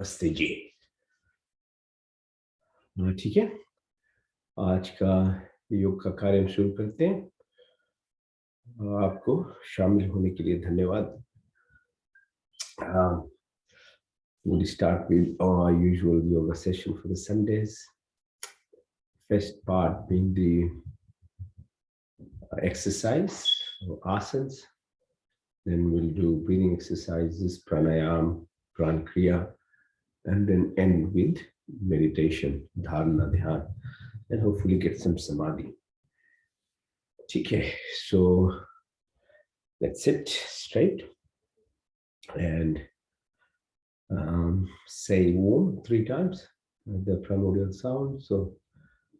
नमस्ते जी। ठीक है, आज का योग का कार्य शुरू करते हैं। आपको शामिल होने के लिए धन्यवाद। We'll start with our usual yoga session for the Sundays. First part being the exercise or asans. Then we'll do breathing exercises, pranayam, prankriya, and then end with meditation, dharana, dhyan, and hopefully get some samadhi. Okay, so let's sit straight and say Om 3 times, the primordial sound. So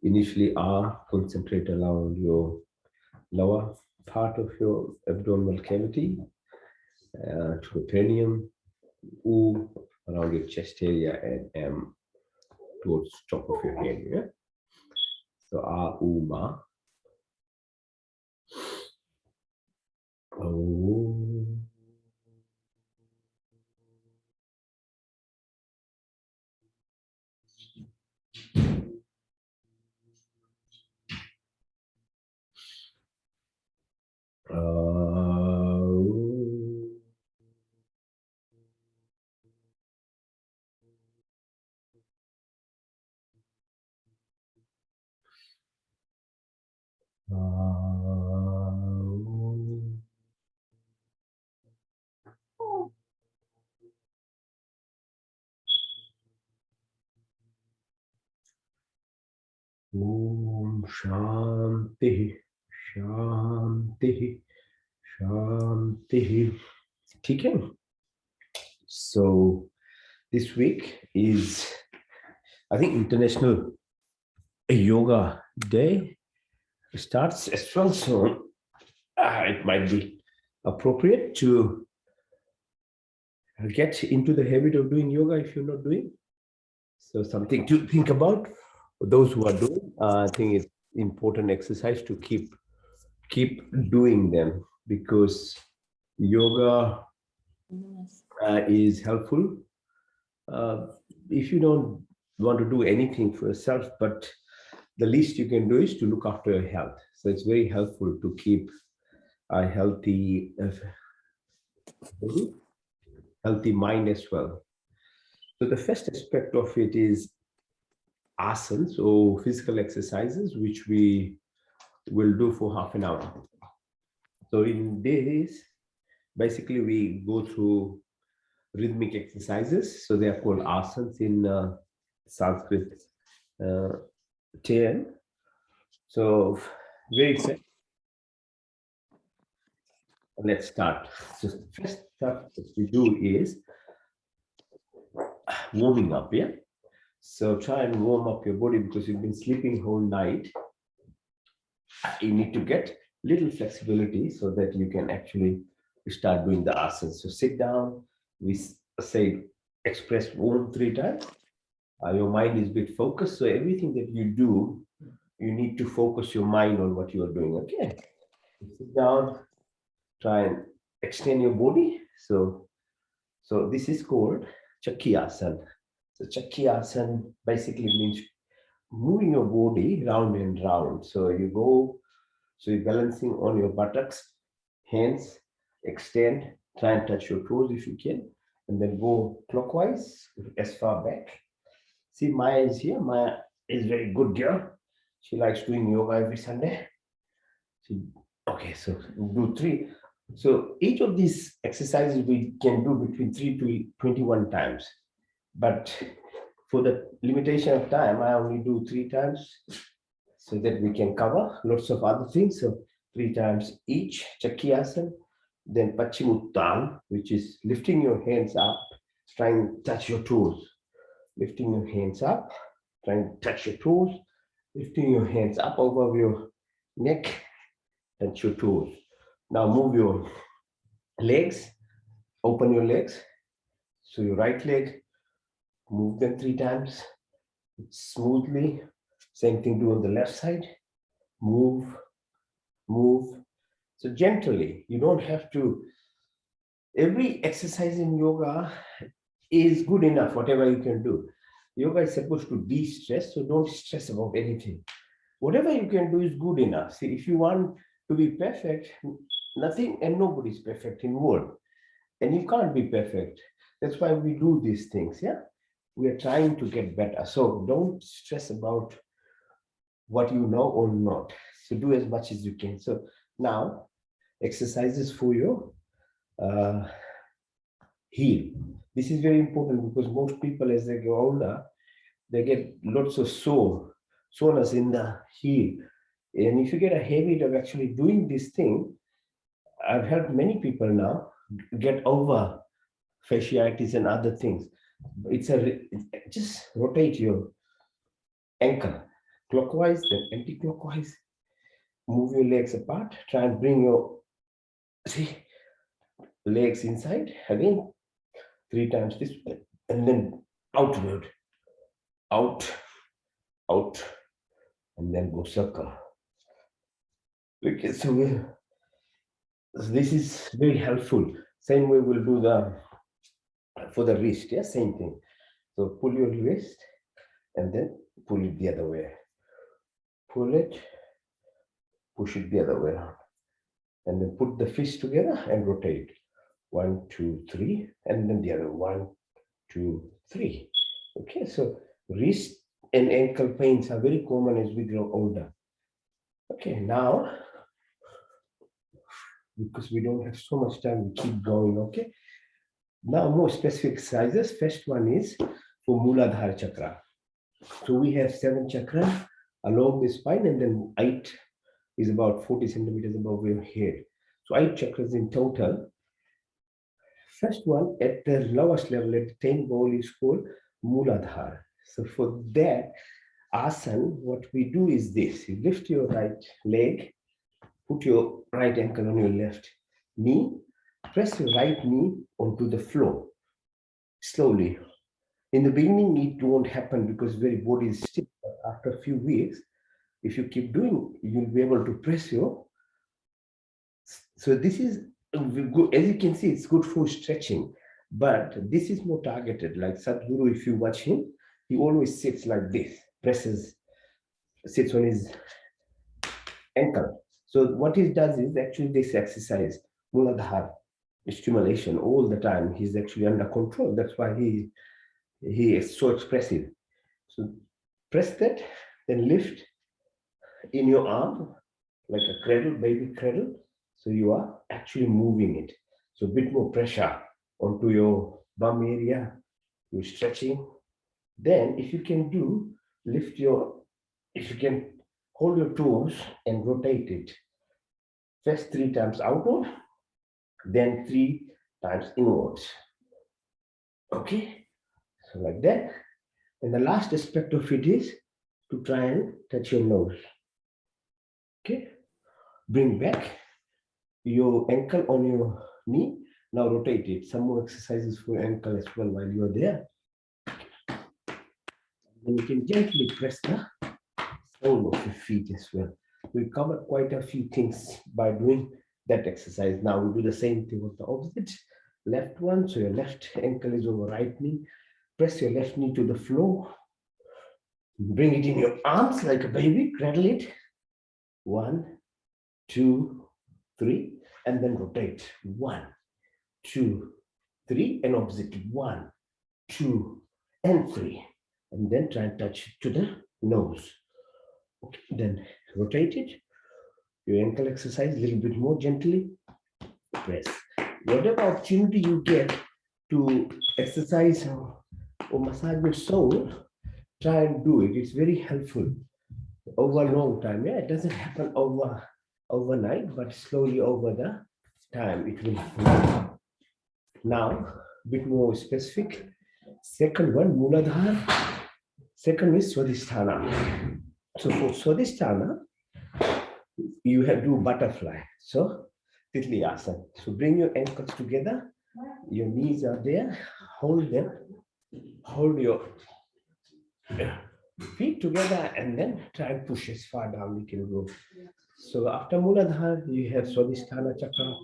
initially concentrate around your lower part of your abdominal cavity, to the perineum, U around your chest area, and M towards top of your head. Yeah? So U, Ma. Om. Om Shanti, Shanti, Shanti. Okay. So this week is, I think, International Yoga Day starts as well. So it might be appropriate to get into the habit of doing yoga if you're not doing. So something to think about for those who are doing. I think it's important exercise to keep doing them, because yoga is helpful. If you don't want to do anything for yourself, but the least you can do is to look after your health. So it's very helpful to keep a healthy mind as well. So the first aspect of it is asans, or physical exercises, which we will do for half an hour. So in this, basically we go through rhythmic exercises. So they are called asans in Sanskrit dhyan. So very fast. Let's start. So the first stuff that we do is warming up. Yeah. So try and warm up your body, because you've been sleeping whole night. You need to get little flexibility so that you can actually start doing the asanas. So sit down. We say express Om 3 times. Your mind is a bit focused. So everything that you do, you need to focus your mind on what you are doing. Okay. Sit down. Try and extend your body. So this is called Chakrasana. So Chakrasana basically means moving your body round and round. So you're balancing on your buttocks, hands, extend, try and touch your toes if you can, and then go clockwise as far back. See, Maya is here. Maya is a very good girl. She likes doing yoga every Sunday. Okay, so we'll do 3. So each of these exercises we can do between 3 to 21 times. But for the limitation of time, I only do 3 times so that we can cover lots of other things. So 3 times each, Chakrasana, then Paschimottanam, which is lifting your hands up, trying to touch your toes. Lifting your hands up, trying to touch your toes, lifting your hands up over your neck, touch your toes. Now move your legs, open your legs. So your right leg, move them 3 times smoothly. Same thing do on the left side. Move, move. So gently, you don't have to. Every exercise in yoga is good enough, whatever you can do. Yoga is supposed to de-stress, so don't stress about anything. Whatever you can do is good enough. See, if you want to be perfect, nothing and nobody is perfect in world, and you can't be perfect. That's why we do these things. Yeah, we are trying to get better. So don't stress about what you know or not. So do as much as you can. So now exercises for your uh, heel. This is very important because most people, as they get older, they get lots of soreness in the heel. And if you get a habit of actually doing this thing, I've helped many people now get over fasciitis and other things. Just rotate your ankle clockwise, then anti-clockwise. Move your legs apart. Try and bring your legs inside again 3 times this way, and then outward, out, out, and then go circle. Okay, so this is very helpful. Same way we'll do for the wrist. Yeah, same thing. So pull your wrist and then pull it the other way. Pull it, push it the other way around, and then put the fist together and rotate. 1, 2, 3, and then the other 1, 2, 3. Okay, so wrist and ankle pains are very common as we grow older. Okay, now because we don't have so much time, we keep going. Okay, now more specific exercises. First one is for Muladhara chakra. So we have 7 chakras along the spine, and then 8 is about 40 centimeters above your head. So 8 chakras in total. First one at the lowest level, at the 10 ball, is called Muladhara. So for that asan, what we do is this: you lift your right leg, put your right ankle on your left knee, press your right knee onto the floor slowly. In the beginning, it won't happen because very body is stiff. But after a few weeks, if you keep doing, you'll be able to press your. So this is good. As you can see, it's good for stretching, but this is more targeted. Like Sadhguru, if you watch him, he always sits like this, sits on his ankle. So what he does is actually this exercise, Muladhara, stimulation all the time. He's actually under control. That's why he is so expressive. So press that, then lift in your arm like a cradle, baby cradle. So you are actually moving it. So a bit more pressure onto your bum area. You're stretching. Then if you can if you can hold your toes and rotate it. First 3 times outward, then 3 times inwards. Okay, so like that. And the last aspect of it is to try and touch your nose. Okay, bring back your ankle on your knee. Now rotate it. Some more exercises for your ankle as well while you are there. Then you can gently press the sole of your feet as well. We covered quite a few things by doing that exercise. Now we do the same thing with the opposite left one. So your left ankle is over right knee. Press your left knee to the floor. Bring it in your arms like a baby. Cradle it. 1, 2, 3, and then rotate. 1, 2, 3, and opposite. 1, 2, and 3, and then try and touch to the nose. Okay, then rotate it. Your ankle exercise a little bit more gently. Press. Whatever opportunity you get to exercise or massage your soul, try and do it. It's very helpful over a long time. Yeah, it doesn't happen overnight, but slowly over the time it will happen. Now, a bit more specific. Second one, Muladhara. Second is Swadhisthana. So for Swadhisthana, you have to do butterfly. So Titli Asana. So bring your ankles together. Your knees are there. Hold them. Hold your feet together and then try and push as far down you can go. So after Muladhara, you have Swadhisthana Chakra.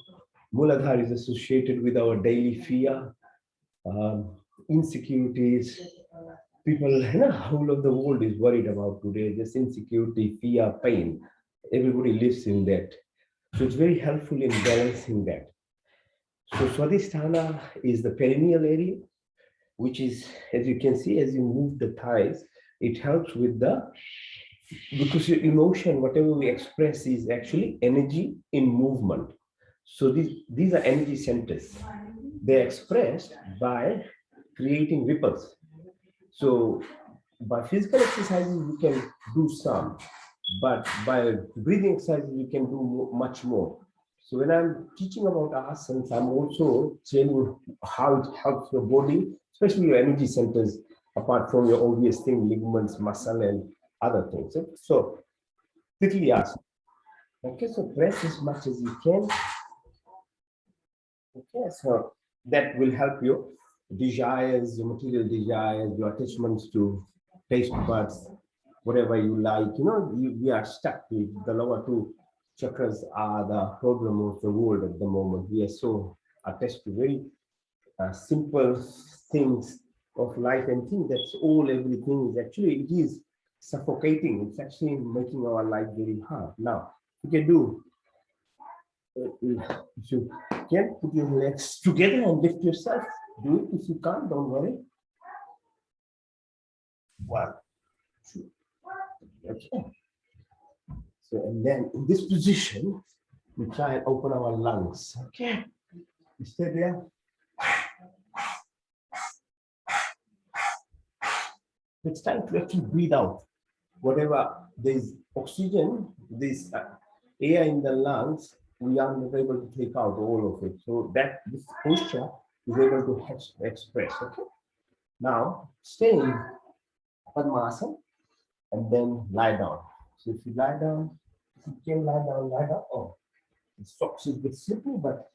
Muladhara is associated with our daily fear. insecurities. People, whole of the world is worried about today. This insecurity, fear, pain. Everybody lives in that. So it's very helpful in balancing that. So Swadhisthana is the perineal area, which is, as you can see, as you move the thighs, it helps with the, because your emotion, whatever we express, is actually energy in movement. So these are energy centers. They're expressed by creating ripples. So by physical exercises, we can do some, but by breathing exercises, we can do much more. So when I'm teaching about asans, I'm also telling how it helps your body, especially your energy centers, apart from your obvious thing, ligaments, muscle, and other things. So quickly ask. Okay, so press as much as you can. Okay, so that will help your desires, your material desires, your attachments to taste buds, whatever you like. We are stuck with the lower two chakras are the problem of the world at the moment. We are so attached to very simple things of life and think that's all everything is. Actually, it is suffocating. It's actually making our life very hard. Now, you can do if you can put your legs together and lift yourself. Do it. If you can't, don't worry. One, two. Okay. So, and then in this position, we try and open our lungs. Okay. You stay there. It's time to actually breathe out. Whatever there's oxygen, this air in the lungs, we are not able to take out all of it. So that this posture is able to express. Okay. Now stay in Padmasana and then lie down. So if you lie down, if you can lie down, lie down. Oh, the socks is a bit slippery, but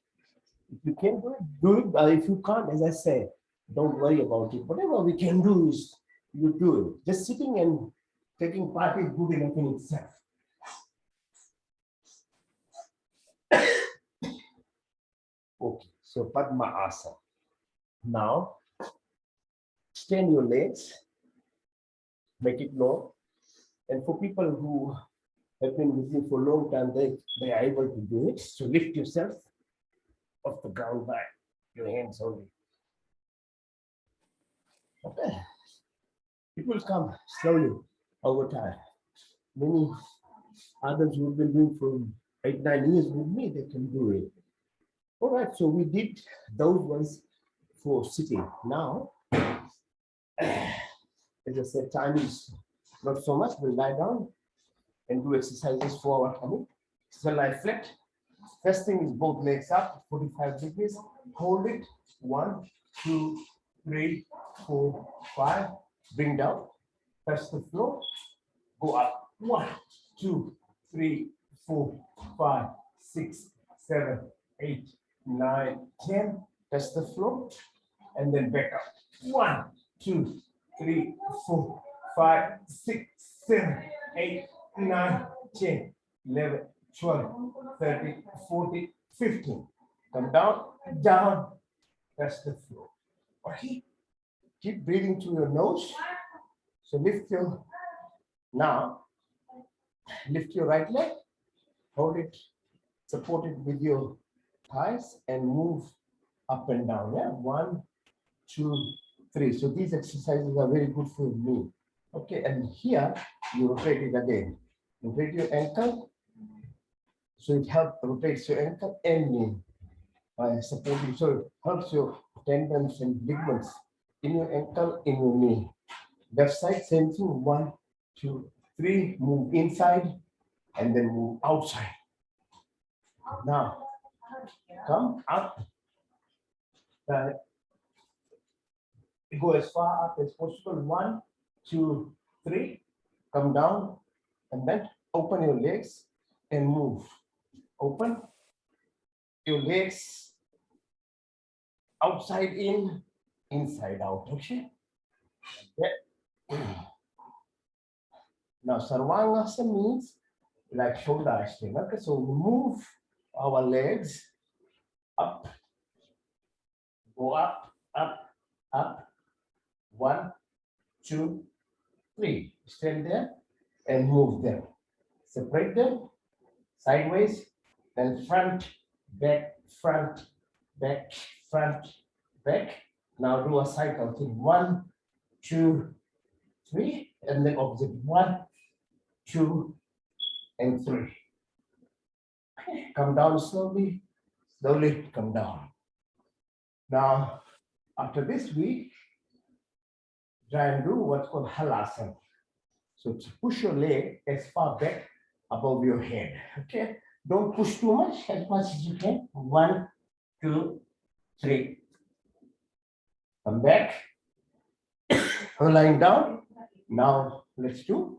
if you can do it, do it. But if you can't, as I say, don't worry about it. Whatever we can do is you do it. Just sitting and taking part is good enough in itself. Okay, so Padma Asana. Now, extend your legs, make it long. And for people who have been with you for a long time, they are able to do it. So lift yourself off the ground by your hands only. Okay. It will come slowly over time. Many others who have been doing for 8-9 years with me, they can do it. All right, so we did those ones for sitting. Now, as I said, time is not so much. We'll lie down and do exercises for our tummy. So lie flat. First thing is both legs up, 45 degrees. Hold it. 1, 2, 3, 4, 5. Bring down. Touch the floor. Go up. 1, 2, 3, 4, 5, 6, 7, 8, 9, 10. Touch the floor. And then back up. 1, 2, 3, 4, 5, 6, 7, 8, 9, 10, 11, 12, 13, 14, 15. Come down, down, touch the floor. Okay. Keep breathing through your nose. So lift your, now, lift your right leg, hold it, support it with your thighs and move up and down. Yeah, 1, 2, 3. So these exercises are very good for me. Okay, and here you rotate it again. Rotate your ankle. So it helps rotate your ankle and knee by supporting. So it helps your tendons and ligaments in your ankle, in your knee. Left side, same thing. 1, 2, 3. Move inside and then move outside. Now, come up. Go as far up as possible. 1, 2, 3. Come down and then open your legs and move. Open your legs outside in, inside out. Okay. Now Sarvangasana means like shoulder ashling. Okay, so we move our legs up, go up, up, up, 1, 2, 3. Stand there and move them. Separate them sideways, then front, back, front, back, front, back. Now do a cycle. Think 1, 2, 3, and then opposite 1, 2, and 3. Okay. Come down slowly, slowly come down. Now, after this week, try and do what's called halasana. So to push your leg as far back above your head. Okay, don't push too much, as much as you can. 1, 2, 3. Come back. Lying down. Now let's do.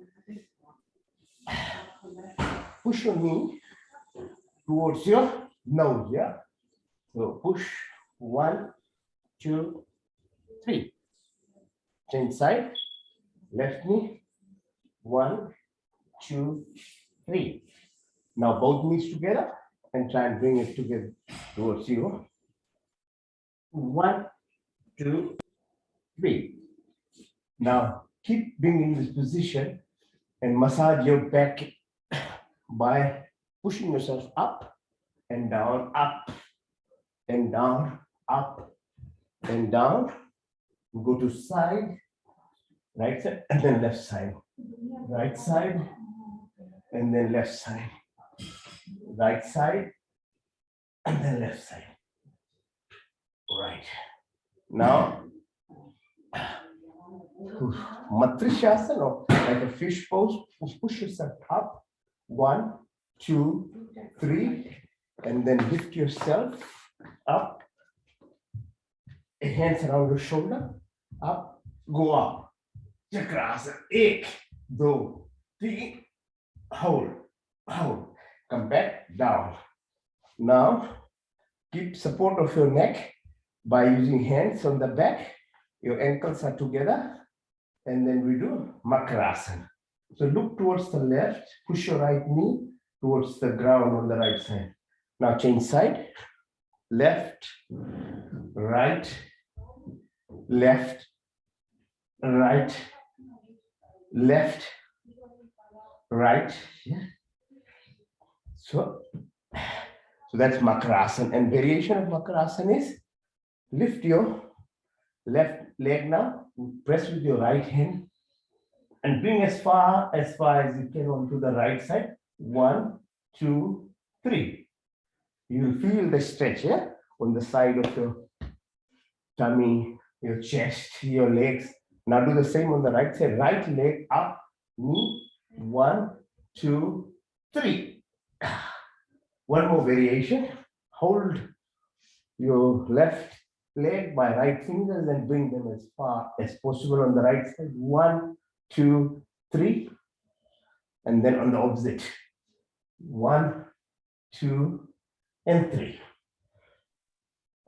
Push your knee towards your nose. Yeah. So push 1, 2, 3. Change side. Left knee. 1, 2, 3. Now both knees together and try and bring it together towards you. 1, 2, 3. Now keep bringing this position and massage your back by pushing yourself up and down, up and down, up and down. Go to side, right side, and then left side. Right side, and then left side. Right side, and then left side. Right. Now, Matrishasana, or like a fish pose, push yourself up. 1, 2, 3, and then lift yourself up. Hands around your shoulder, up, go up. Chakrasana, 1, 2, 3, hold, hold. Come back, down. Now, keep support of your neck by using hands on the back. Your ankles are together. And then we do Makarasana. So look towards the left, push your right knee towards the ground on the right side. Now change side, left, right, left, right, left, right. Yeah. So that's Makarasana. And variation of Makarasana is lift your left leg now, press with your right hand and bring as far as you can onto the right side. 1, 2, 3. You'll feel the stretch, yeah, on the side of your tummy, your chest, your legs. Now do the same on the right side. Right leg up, knee. 1, 2, 3. One more variation. Hold your left leg by right fingers and bring them as far as possible on the right side. 1, 2, 3. And then on the opposite. 1, 2, and 3.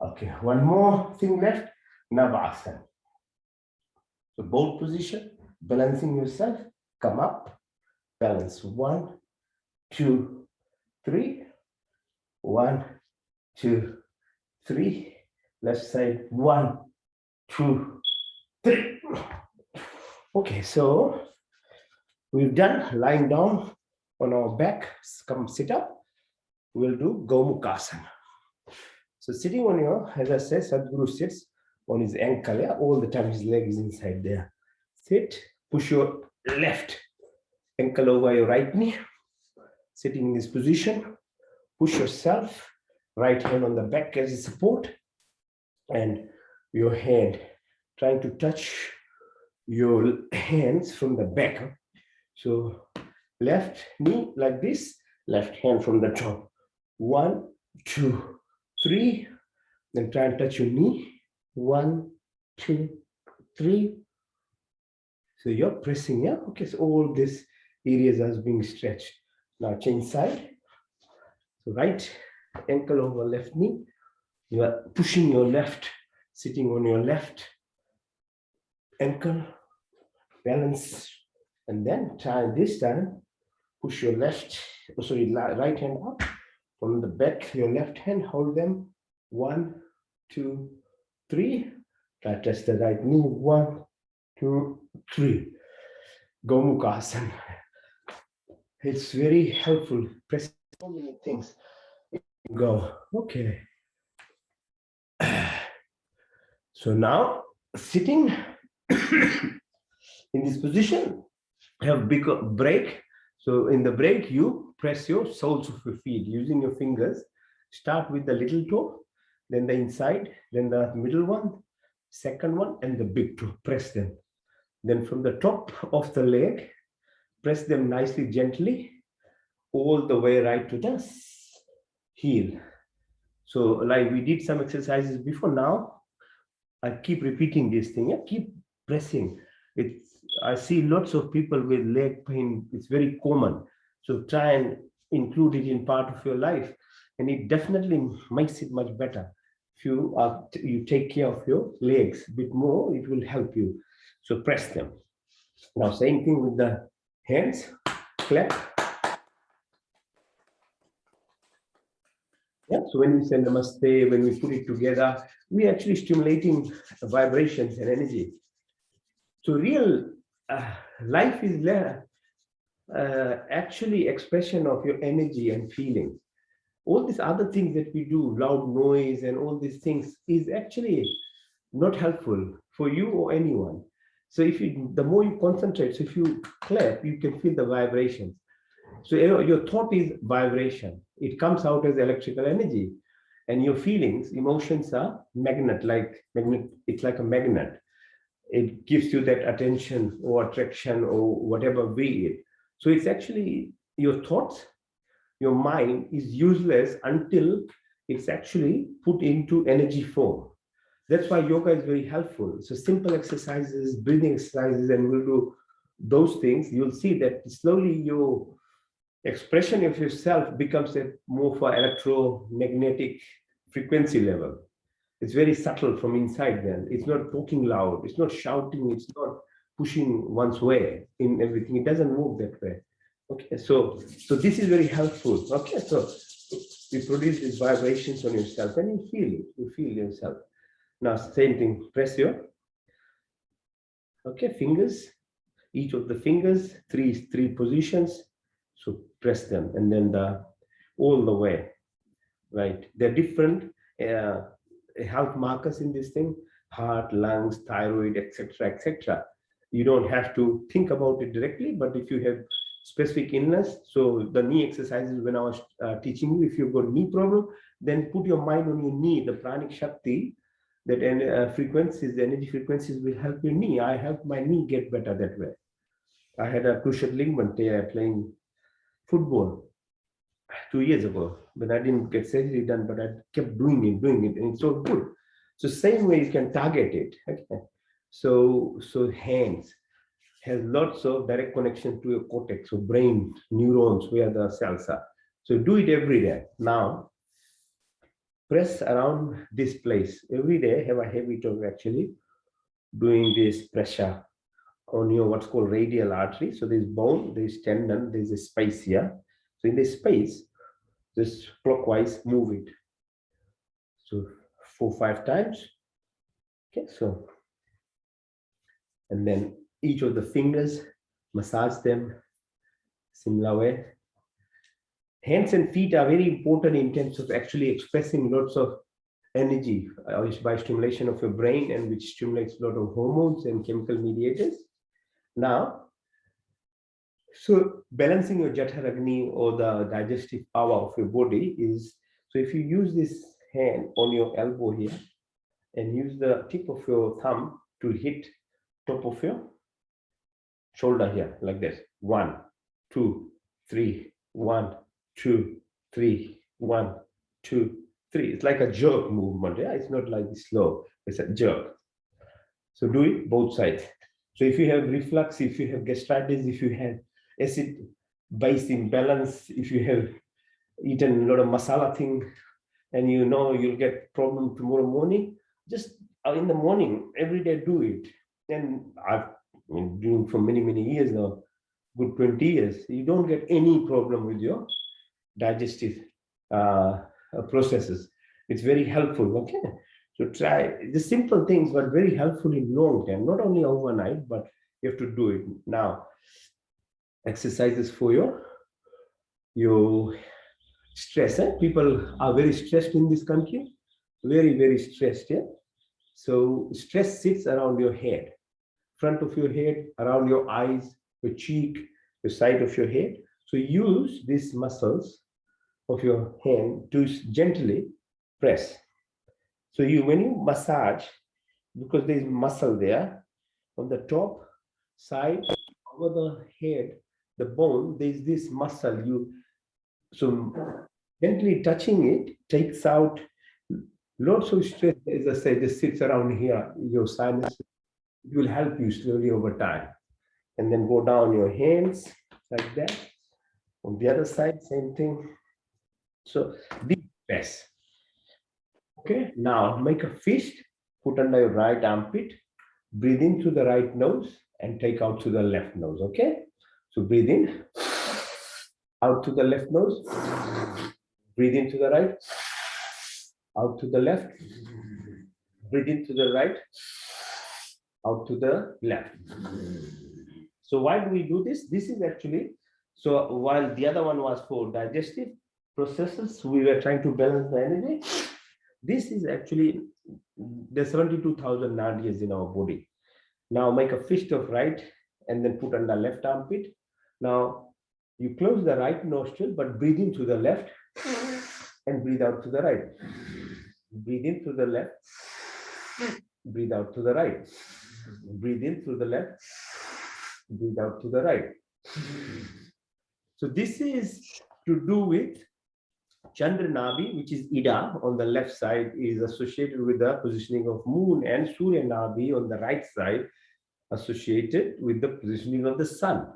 Okay, one more thing left. Navasana. So both position, balancing yourself. Come up, balance. 1, 2, 3. 1, 2, 3. Left side. 1, 2, 3. Okay, so we've done lying down on our back. Come sit up. We'll do Gomukhasana. So sitting on your, as I said, Sadhguru sits on his ankle. Yeah? All the time his leg is inside there. Sit, push your left ankle over your right knee. Sitting in this position, push yourself, right hand on the back as a support, and your hand trying to touch your hands from the back. So left knee like this, left hand from the top. 1, 2, 3. Then try and touch your knee. 1, 2, 3. So you're pressing, yeah? Okay, so all these areas are being stretched. Now change side. So right ankle over left knee. You are pushing your left, sitting on your left ankle, balance, and then try this time, push your right hand up from the back, your left hand, hold them. 1, 2, 3. Try to touch the right knee. 1, 2, 3. Gomukha asana. It's very helpful. Press so many things. Go. Okay. So now sitting in this position, have big break. So in the break, you press your soles of your feet using your fingers. Start with the little toe, then the inside, then the middle one, second one, and the big toe. Press them. Then from the top of the leg, press them nicely, gently, all the way right to the heel. So like we did some exercises before. Now I keep repeating this thing. Yeah? Keep pressing. It's I see lots of people with leg pain. It's very common. So try and include it in part of your life, and it definitely makes it much better. If you take care of your legs a bit more, it will help you. So press them. Now same thing with the hands. Clap. Yeah. So when we say namaste, when we put it together, we actually stimulating vibrations and energy. So real life is actually expression of your energy and feelings. All these other things that we do, loud noise and all these things, is actually not helpful for you or anyone. So if you, the more you concentrate, so if you clap, you can feel the vibrations. So your thought is vibration. It comes out as electrical energy, and your feelings, emotions are magnet. It's like a magnet. It gives you that attention or attraction or whatever way it. So it's actually your thoughts, your mind is useless until it's actually put into energy form. That's why yoga is very helpful. So simple exercises, breathing exercises, and we'll do those things. You'll see that slowly your expression of yourself becomes a more for electromagnetic frequency level. It's very subtle from inside. Then it's not talking loud, it's not shouting, it's not pushing one's way in everything. It doesn't move that way. Okay, so this is very helpful. Okay, so you produce these vibrations on yourself and you feel it. You feel yourself. Now same thing. Press your fingers. Each of the fingers, three positions. So press them, and then the all the way. Right? They're different health markers in this thing: heart, lungs, thyroid, etc., etc. You don't have to think about it directly, but if you have specific illness, so the knee exercises when I was teaching you, if you've got knee problem, then put your mind on your knee, the pranic shakti, that frequencies, the energy frequencies will help your knee. I help my knee get better that way. I had a cruciate ligament tear playing football 2 years ago, but I didn't get surgery done, but I kept doing it, and it's so good. So same way you can target it. Okay. So hands has lots of direct connection to your cortex, so brain neurons where the cells are. So do it every day. Now press around this place every day. Have a habit of actually doing this pressure on your what's called radial artery. So there's bone, there's tendon, there's a space here. So in this space, just clockwise move it. So 4-5 times. Okay, so and then each of the fingers, massage them similar way. Hands and feet are very important in terms of actually expressing lots of energy by stimulation of your brain, and which stimulates a lot of hormones and chemical mediators. Now, so balancing your Jatharagni or the digestive power of your body is, so if you use this hand on your elbow here and use the tip of your thumb to hit top of your shoulder here like this. 1, 2, 3, 1, 2, 3, 1, 2, 3. It's like a jerk movement. Yeah, it's not like slow. It's a jerk. So do it both sides. So if you have reflux, if you have gastritis, if you have acid base imbalance, if you have eaten a lot of masala thing, and you know you'll get problem tomorrow morning, just in the morning every day do it. And I've been doing for many years now, good 20 years. You don't get any problem with your digestive processes. It's very helpful. Okay, So try the simple things, but very helpful in long term, not only overnight, but you have to do it now. Exercises for your stress. People are very stressed in this country, very, very stressed. Yeah. So stress sits around your head, front of your head, around your eyes, your cheek, the side of your head. So use these muscles of your hand to gently press. So when you massage, because there is muscle there on the top side over the head, the bone, there is this muscle. So gently touching it takes out lots of stress. As I said, just sits around here, your sinus. It will help you slowly over time. And then go down your hands like that. On the other side, same thing. So deep press. Okay, now make a fist, put under your right armpit, breathe in through the right nose and take out through the left nose. Okay, so breathe in, out to the left nose, breathe into the right, out to the left, breathe into the right, out to the left. So why do we do this? This is actually, so while the other one was for digestive processes, we were trying to balance the energy. This is actually, there's 72,000 nadis in our body. Now make a fist of right and then put under left armpit. Now you close the right nostril, but breathe in through the left and breathe out to the right. Breathe in through the left, breathe out to the right. Breathe in through the left, breathe out to the right. So this is to do with Chandra Nabi, which is Ida on the left side, is associated with the positioning of moon, and Surya Nabi on the right side associated with the positioning of the sun.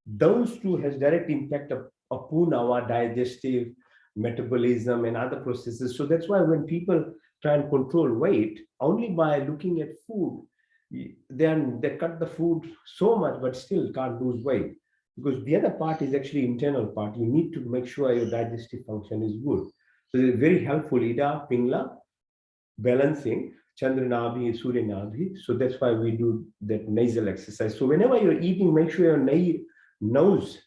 Those two has direct impact upon our digestive, metabolism and other processes. So that's why when people try and control weight only by looking at food, then they cut the food so much but still can't lose weight, because the other part is actually internal part. You need to make sure your digestive function is good. So it's very helpful, Ida, Pingla, balancing Chandra Nabhi, Surya Nabhi. So that's why we do that nasal exercise. So whenever you're eating, make sure your nose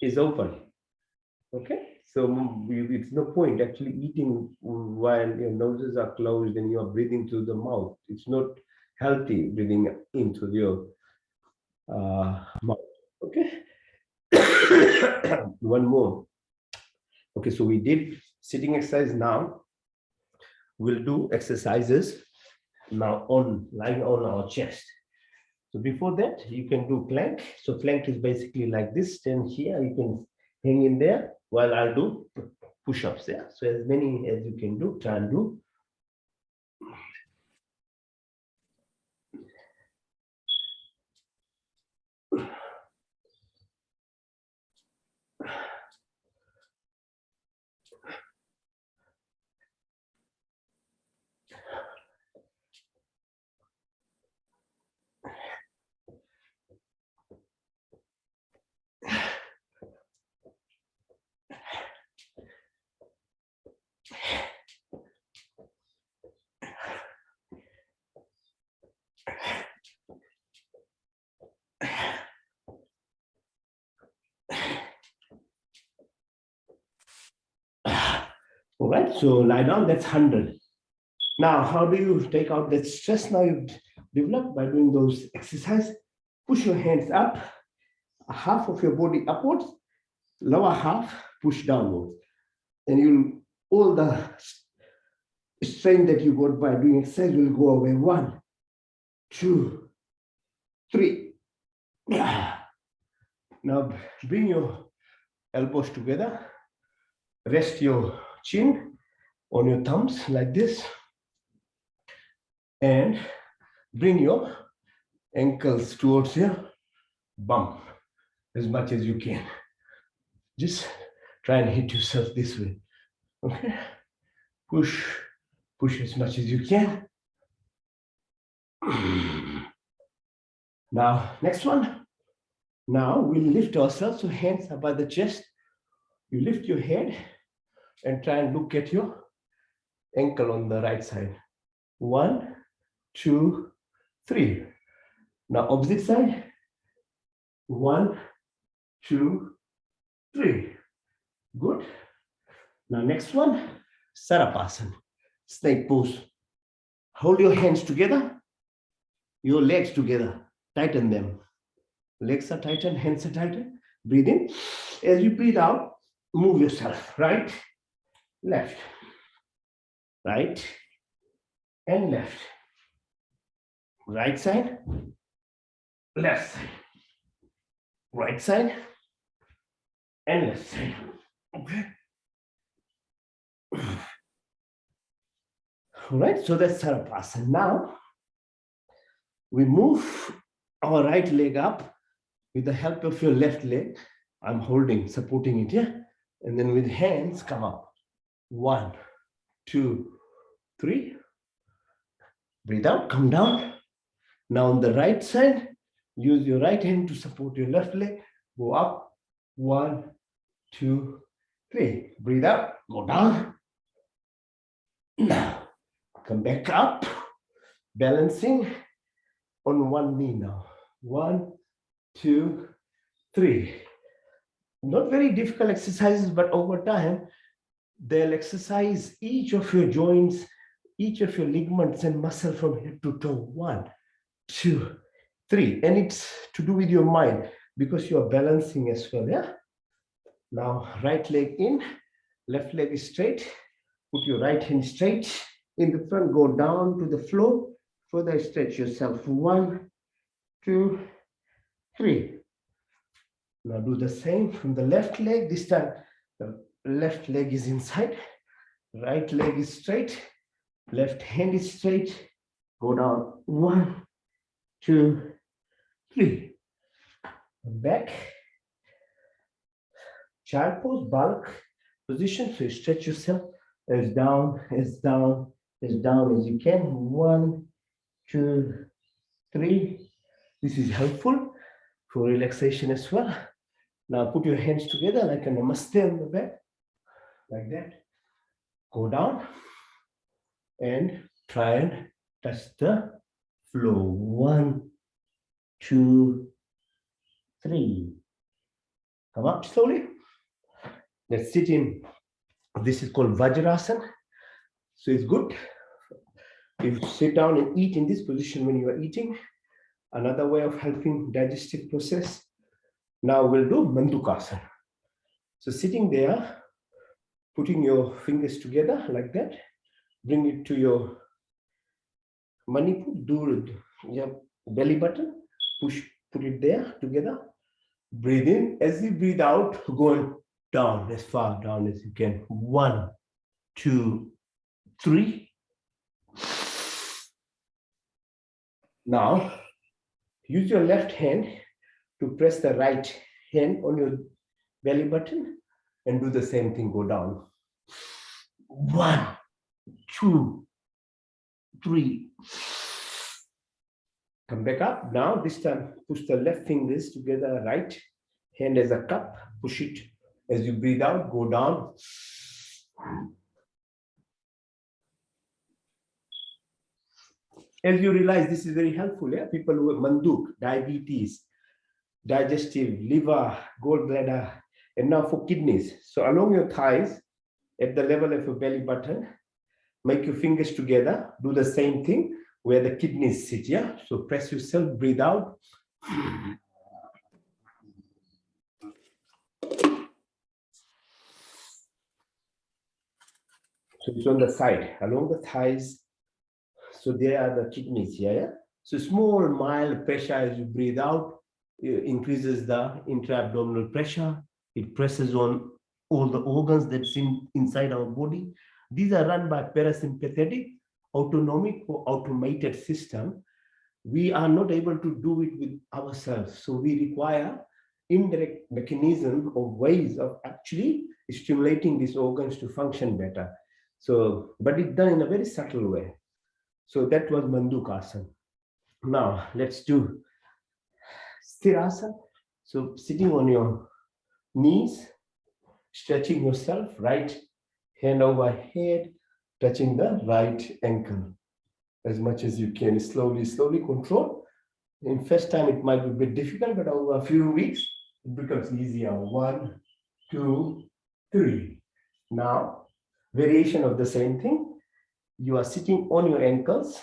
is open. Okay. So it's no point actually eating while your noses are closed and you are breathing through the mouth. It's not healthy breathing into your mouth. Okay. One more. Okay, so we did sitting exercise. Now we'll do exercises now on lying on our chest. So before that, you can do plank. So plank is basically like this. Stand here, you can hang in there while I'll do push-ups there. So as many as you can do, try and do. All right, so lie down, that's 100. Now, how do you take out that stress now you've developed by doing those exercises? Push your hands up, half of your body upwards, lower half push downwards. And you all the strain that you got by doing exercise will go away. 1, 2, 3. Now bring your elbows together, rest your chin on your thumbs like this, and bring your ankles towards your bum as much as you can. Just try and hit yourself this way. Okay, push as much as you can. Now next one. Now we'll lift ourselves, so hands are by the chest. You lift your head and try and look at your ankle on the right side. 1, 2, 3. Now opposite side. 1, 2, 3. Good. Now next one, Sarapasana, snake pose. Hold your hands together, your legs together, tighten them. Legs are tightened, hands are tightened. Breathe in. As you breathe out, move yourself. Right, left, right, and left. Right side, left side. Right side, and left side. Okay. All right, so that's Sarapasana. Now, we move our right leg up with the help of your left leg. I'm holding, supporting it, yeah? And then with hands, come up. 1, 2, 3. Breathe out, come down. Now on the right side, use your right hand to support your left leg. Go up. 1, 2, 3. Breathe out, go down. Now, come back up. Balancing on one knee now. 1, 2, 3. Not very difficult exercises, but over time, they'll exercise each of your joints, each of your ligaments and muscle from head to toe. 1, 2, 3. And it's to do with your mind because you're balancing as well, yeah? Now, right leg in, left leg is straight. Put your right hand straight in the front, go down to the floor. Further stretch yourself. 1, 2, 3. Now do the same from the left leg. This time, the left leg is inside. Right leg is straight. Left hand is straight. Go down. 1, 2, 3. Back. Child pose, bulk position. So you stretch yourself as down, as down, as down as you can. 1, 2, 3. This is helpful for relaxation as well. Now put your hands together like a namaste on the back, like that. Go down and try and touch the floor. 1, 2, 3. Come up slowly. Let's sit in. This is called Vajrasana. So it's good. You sit down and eat in this position when you are eating. Another way of helping digestive process. Now we'll do Mandukasana. So sitting there, putting your fingers together like that, bring it to your manipur, do your belly button, put it there together. Breathe in. As you breathe out, go down as far down as you can. 1, 2, 3. Now, use your left hand to press the right hand on your belly button and do the same thing, go down. 1, 2, 3. Come back up. Now, this time, push the left fingers together, right hand as a cup, push it. As you breathe out, go down. As you realize, this is very helpful. Yeah? People who have manduk, diabetes, digestive, liver, gallbladder, and now for kidneys. So along your thighs, at the level of your belly button, make your fingers together. Do the same thing where the kidneys sit. Yeah. So press yourself, breathe out. So it's on the side, along the thighs. So there are the kidneys here. Yeah? So small, mild pressure as you breathe out increases the intra-abdominal pressure. It presses on all the organs that's inside our body. These are run by parasympathetic, autonomic or automated system. We are not able to do it with ourselves. So we require indirect mechanism or ways of actually stimulating these organs to function better. So, but it's done in a very subtle way. So that was Mandukasana. Now let's do Sthirasana. So sitting on your knees, stretching yourself, right hand over head, touching the right ankle. as much as you can. Slowly, slowly control. In first time, it might be a bit difficult, but over a few weeks, it becomes easier. 1, 2, 3. Now, variation of the same thing. You are sitting on your ankles.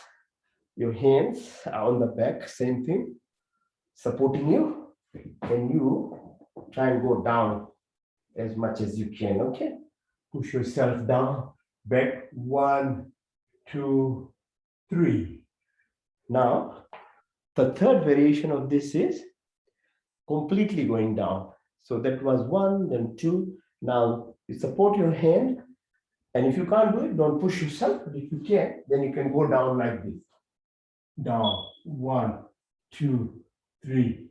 Your hands are on the back, same thing, supporting you. And you try and go down as much as you can, okay? Push yourself down, back, 1, 2, 3. Now, the third variation of this is completely going down. So that was 1, then 2. Now, you support your hand. And if you can't do it, don't push yourself. But if you can, then you can go down like this. Down, 1, 2, 3,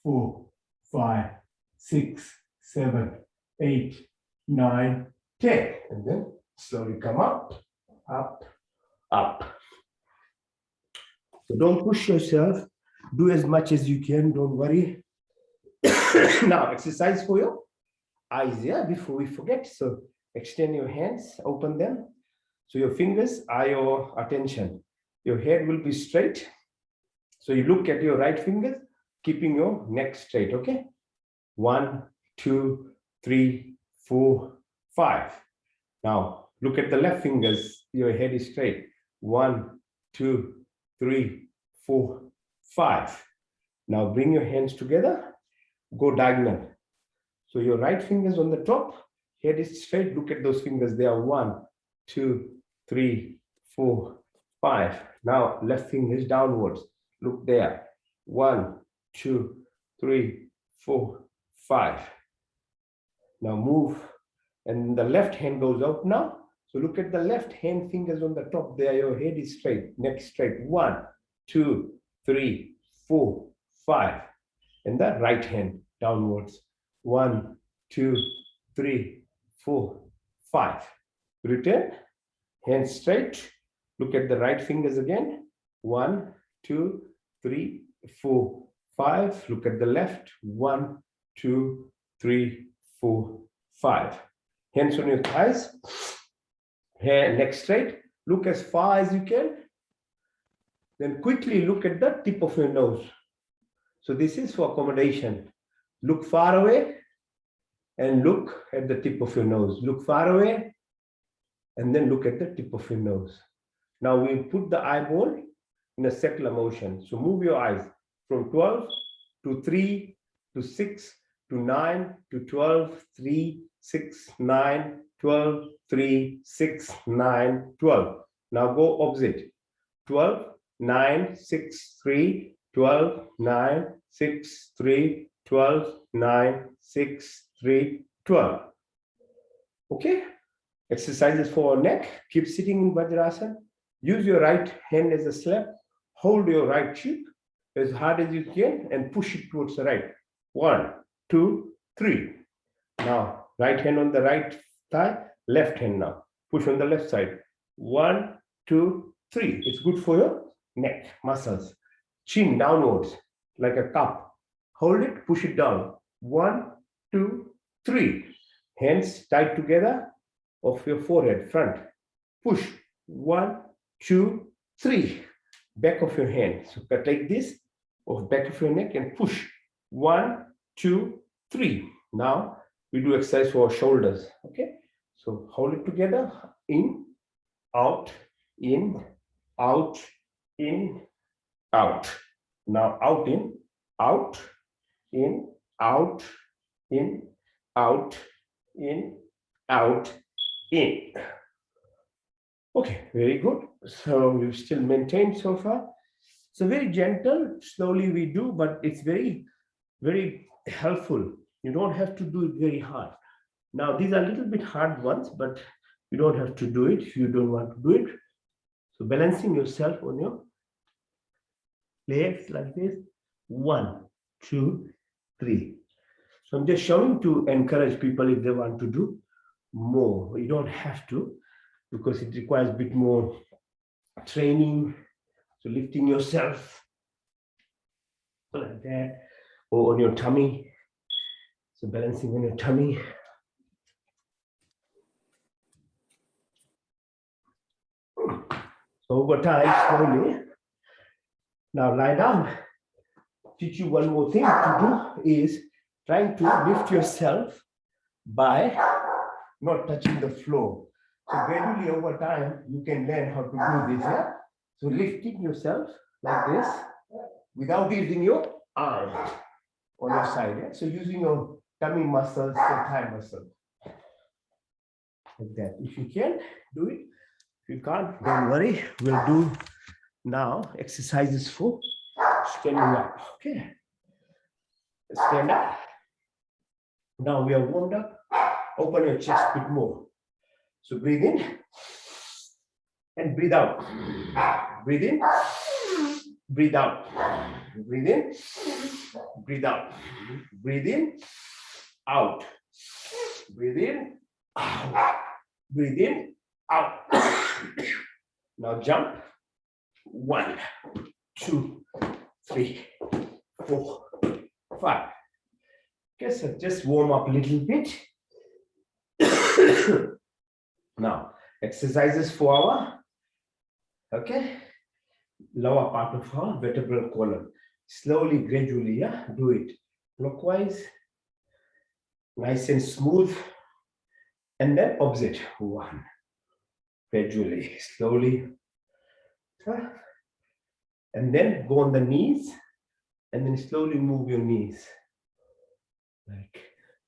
4, 5, 6, 7, 8, 9, 10. And then slowly come up, up, up. So don't push yourself. Do as much as you can. Don't worry. Now, exercise for your eyes, yeah, before we forget. So extend your hands, open them. So your fingers are your attention. Your head will be straight. So you look at your right fingers, keeping your neck straight, okay? 1, 2, 3, 4, 5. Now, look at the left fingers. Your head is straight. 1, 2, 3, 4, 5. Now, bring your hands together. Go diagonal. So your right fingers on the top, head is straight. Look at those fingers. They are 1, 2, 3, 4, 5. Now, left fingers downwards. Look there. 1, 2, 3, 4, 5. Now move. And the left hand goes out now. So look at the left hand fingers on the top there. Your head is straight, neck straight. 1, 2, 3, 4, 5. And the right hand downwards. 1, 2, 3, 4, 5. Return. Hands straight. Look at the right fingers again. 1, 2, 3, 4, 5. Look at the left. 1, 2, 3, 4, 5. Hands on your thighs. Hair, neck straight. Look as far as you can. Then quickly look at the tip of your nose. So this is for accommodation. Look far away and look at the tip of your nose. Look far away and then look at the tip of your nose. Now we put the eyeball in a circular motion. So move your eyes from 12 to 3 to 6 to 9 to 12, 3, 6, 9, 12, 3, 6, 9, 12. Now go opposite. 12, 9, 6, 3, 12, 9, 6, 3, 12, 9, 6, 3, 12. Okay? Exercises for our neck. Keep sitting in Vajrasana. Use your right hand as a slap. Hold your right cheek as hard as you can and push it towards the right. 1, 2, 3. Now, right hand on the right thigh, left hand now. Push on the left side. 1, 2, 3. It's good for your neck muscles. Chin downwards like a cup. Hold it, push it down. 1, 2, 3. Hands tied together off your forehead, front. Push. 1, 2, 3. Back of your hand. So take this off back of your neck and push. 1, 2, 3. Now we do exercise for our shoulders. Okay. So hold it together. In, out, in, out, in, out. Now out, in, out, in, out, in, out, in, out, in. Okay, very good. So we've still maintained so far. So very gentle, slowly we do, but it's very, very helpful. You don't have to do it very hard. Now, these are a little bit hard ones, but you don't have to do it if you don't want to do it. So balancing yourself on your legs like this. 1, 2, 3. So I'm just showing to encourage people if they want to do more. You don't have to, because it requires a bit more training. So lifting yourself like that, or on your tummy. So balancing on your tummy. So over time, slowly. Now lie down. Teach you one more thing to do is trying to lift yourself by not touching the floor. So gradually over time, you can learn how to do this. Yeah? So lifting yourself like this without using your arm on your side. Yeah? So using your tummy muscles, your thigh muscles. Like that. If you can, do it. If you can't, don't worry. We'll do now exercises for standing up. Okay. Stand up. Now we are warmed up. Open your chest a bit more. So breathe in and breathe out. Breathe in, breathe out. Breathe in, breathe out. Breathe in, out. Breathe in, out. Breathe in, out. Now jump. 1, 2, 3, 4, 5. Okay, so just warm up a little bit. Now, exercises for our, okay, lower part of our vertebral column. Slowly, gradually, yeah, do it. Clockwise, nice and smooth. And then opposite. 1. Gradually, slowly. And then go on the knees. And then slowly move your knees. Like,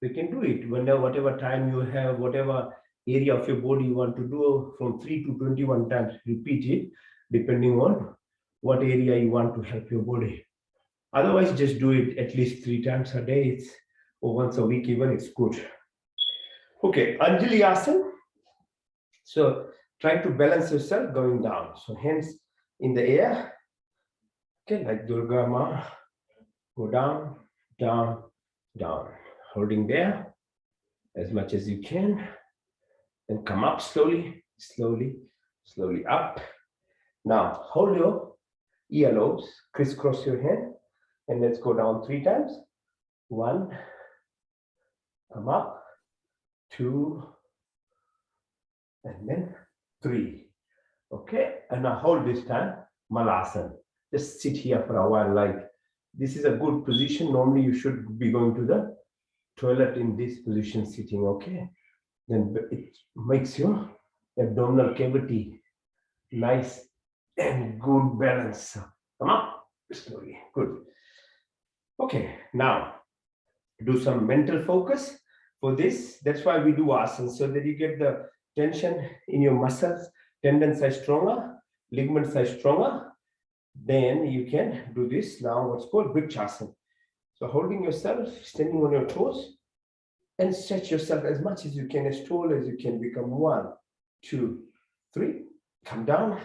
you can do it whenever, whatever time you have, whatever area of your body you want to do, from 3 to 21 times. Repeat it depending on what area you want to help your body. Otherwise, just do it at least 3 times a day. Or once a week even, it's good. Okay, Anjali Asana. So try to balance yourself going down. So hands in the air. Okay, like Durga Ma. Go down, down, down. Holding there as much as you can. And come up slowly, slowly, slowly up. Now hold your earlobes, crisscross your hand, and let's go down 3 times. 1, come up, 2, and then 3. Okay, and now hold this time, Malasana. Just sit here for a while. Like, this is a good position. Normally you should be going to the toilet in this position sitting. Okay, then it makes your abdominal cavity nice and good balance. Come up slowly. Good. Okay, now do some mental focus for this. That's why we do asana, so that you get the tension in your muscles, tendons are stronger, ligaments are stronger. Then you can do this now, what's called Vrikshasana. So holding yourself, standing on your toes, and stretch yourself as much as you can, as tall as you can. Become 1, 2, 3. Come down.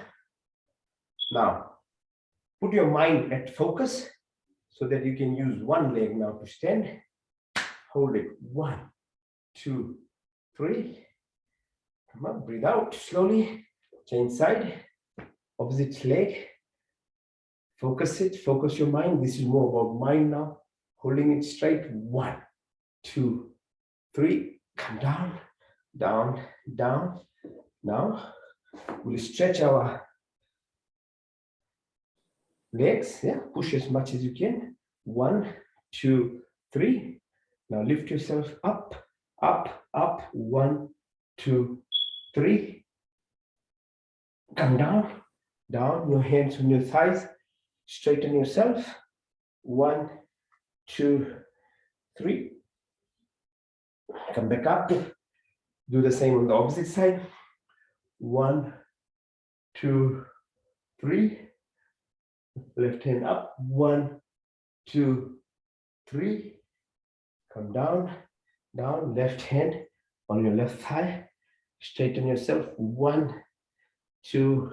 Now, put your mind at focus so that you can use one leg now to stand. Hold it. 1, 2, 3. Come up, breathe out slowly. Change side. Opposite leg. Focus it, focus your mind. This is more about mind now. Holding it straight. 1, 2, 3. Come down, down, down. Now, we'll stretch our legs. Yeah, push as much as you can. 1, 2, 3. Now lift yourself up, up, up. 1, 2, 3. Come down, down. Your hands on your thighs. Straighten yourself. 1, 2, 3. Come back up. Do the same on the opposite side. 1, 2, 3. Left hand up. 1, 2, 3. Come down, down. Left hand on your left thigh. Straighten yourself. 1, 2,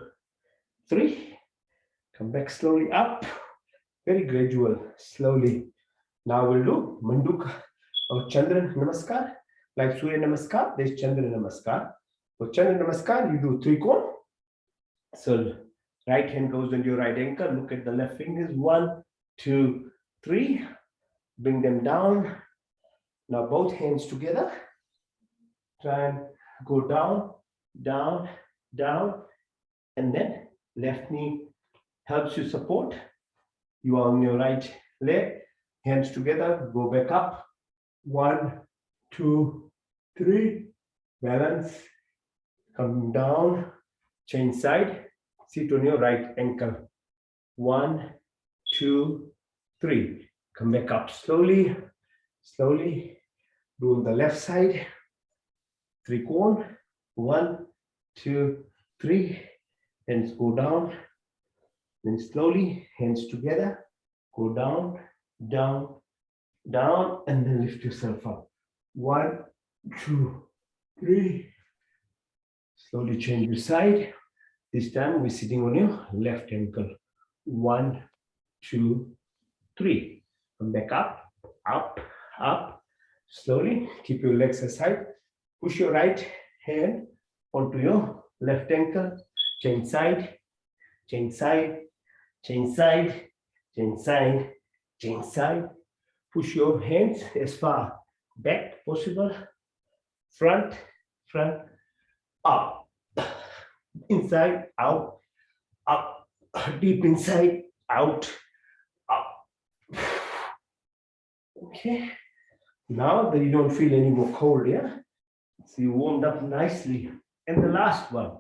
3. Come back slowly up. Very gradual, slowly. Now we'll do Manduka or Chandra Namaskar. Like Surya Namaskar, there's Chandra Namaskar. For Chandra Namaskar, you do Trikon. So right hand goes on your right ankle. Look at the left fingers. 1, 2, 3. Bring them down. Now both hands together. Try and go down, down, down, and then Left knee helps you support. You are on your right leg. Hands together. Go back up. 1, 2, 3. Balance. Come down. Change side. Sit on your right ankle. 1, 2, 3. Come back up slowly. Slowly. Do on the left side. Trikon. 1, 2, 3. Hands go down. Then slowly, hands together. Go down, down, down, and then lift yourself up. 1, 2, 3. Slowly change your side. This time we're sitting on your left ankle. 1, 2, 3. Come back up, up, up. Slowly keep your legs aside. Push your right hand onto your left ankle. Change side, change side, change side, change side, change side. Push your hands as far back possible. Front, front, up, inside, out, up, deep inside, out, up. Okay. Now that you don't feel any more cold, yeah? So you warmed up nicely. And the last one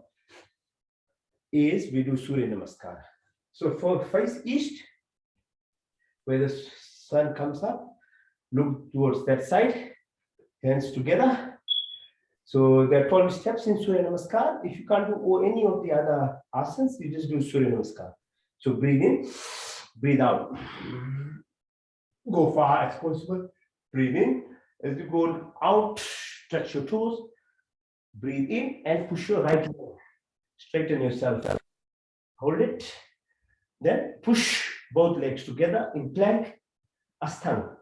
is we do Surya Namaskar. So for face east, where the sun comes up, look towards that side, hands together. So there are 12 steps in Surya Namaskar. If you can't do any of the other asans, you just do Surya Namaskar. So breathe in, breathe out. Go far as possible. Breathe in. As you go out, stretch your toes. Breathe in and push your right leg. Straighten yourself up. Hold it. Then push both legs together in plank. Ashtanga.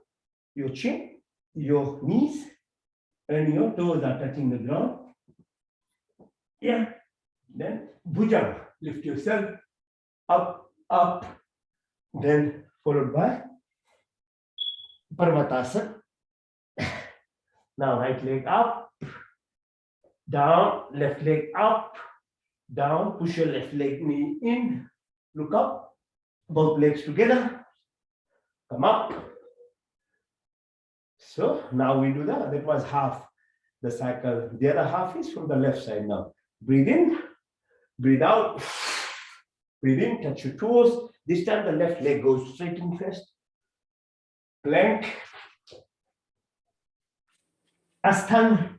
Your chin, your knees, and your toes are touching the ground. Yeah. Then bhujang. Lift yourself up, up. Then followed by Parvatasana. Now right leg up, down, left leg up, down, push your left leg knee in, look up, both legs together, come up. So now we do that was half the cycle. The other half is from the left side now. Breathe in, breathe out, breathe in, touch your toes. This time the left leg goes straight in first. Plank. Ashtanga,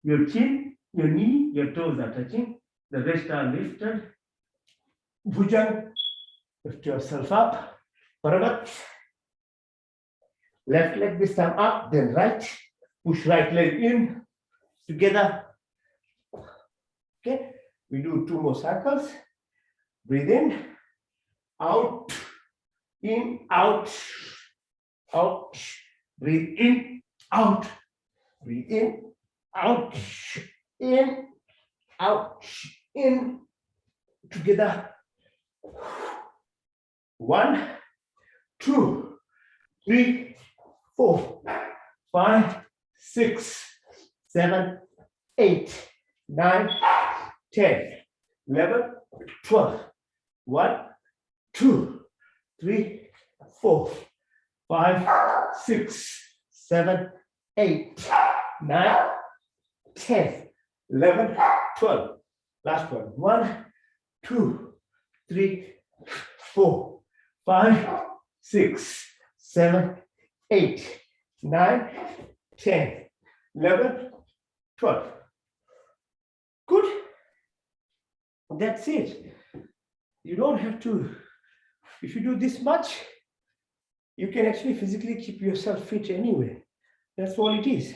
your chin, your knee, your toes are touching. The rest are lifted. Bhujang, lift yourself up. Parvat. Left leg this time up, then right. Push right leg in. Together. Okay. We do 2 more cycles. Breathe in. Out. In. Out. Out. Breathe in. Out. Breathe in, out, in, out, in, together. 1, 2, 3, 4, 5, 6, 7, 8, 9, 10, 11, 12. 1, 2, 3, 4, 5, 6, 7, 8, 9, 10, 11, 12. Last one. 1, 2, 3, 4, 5, 6, 7, 8, 9, 10, 11, 12. Good. That's it. You don't have to, if you do this much, you can actually physically keep yourself fit anyway. That's all it is.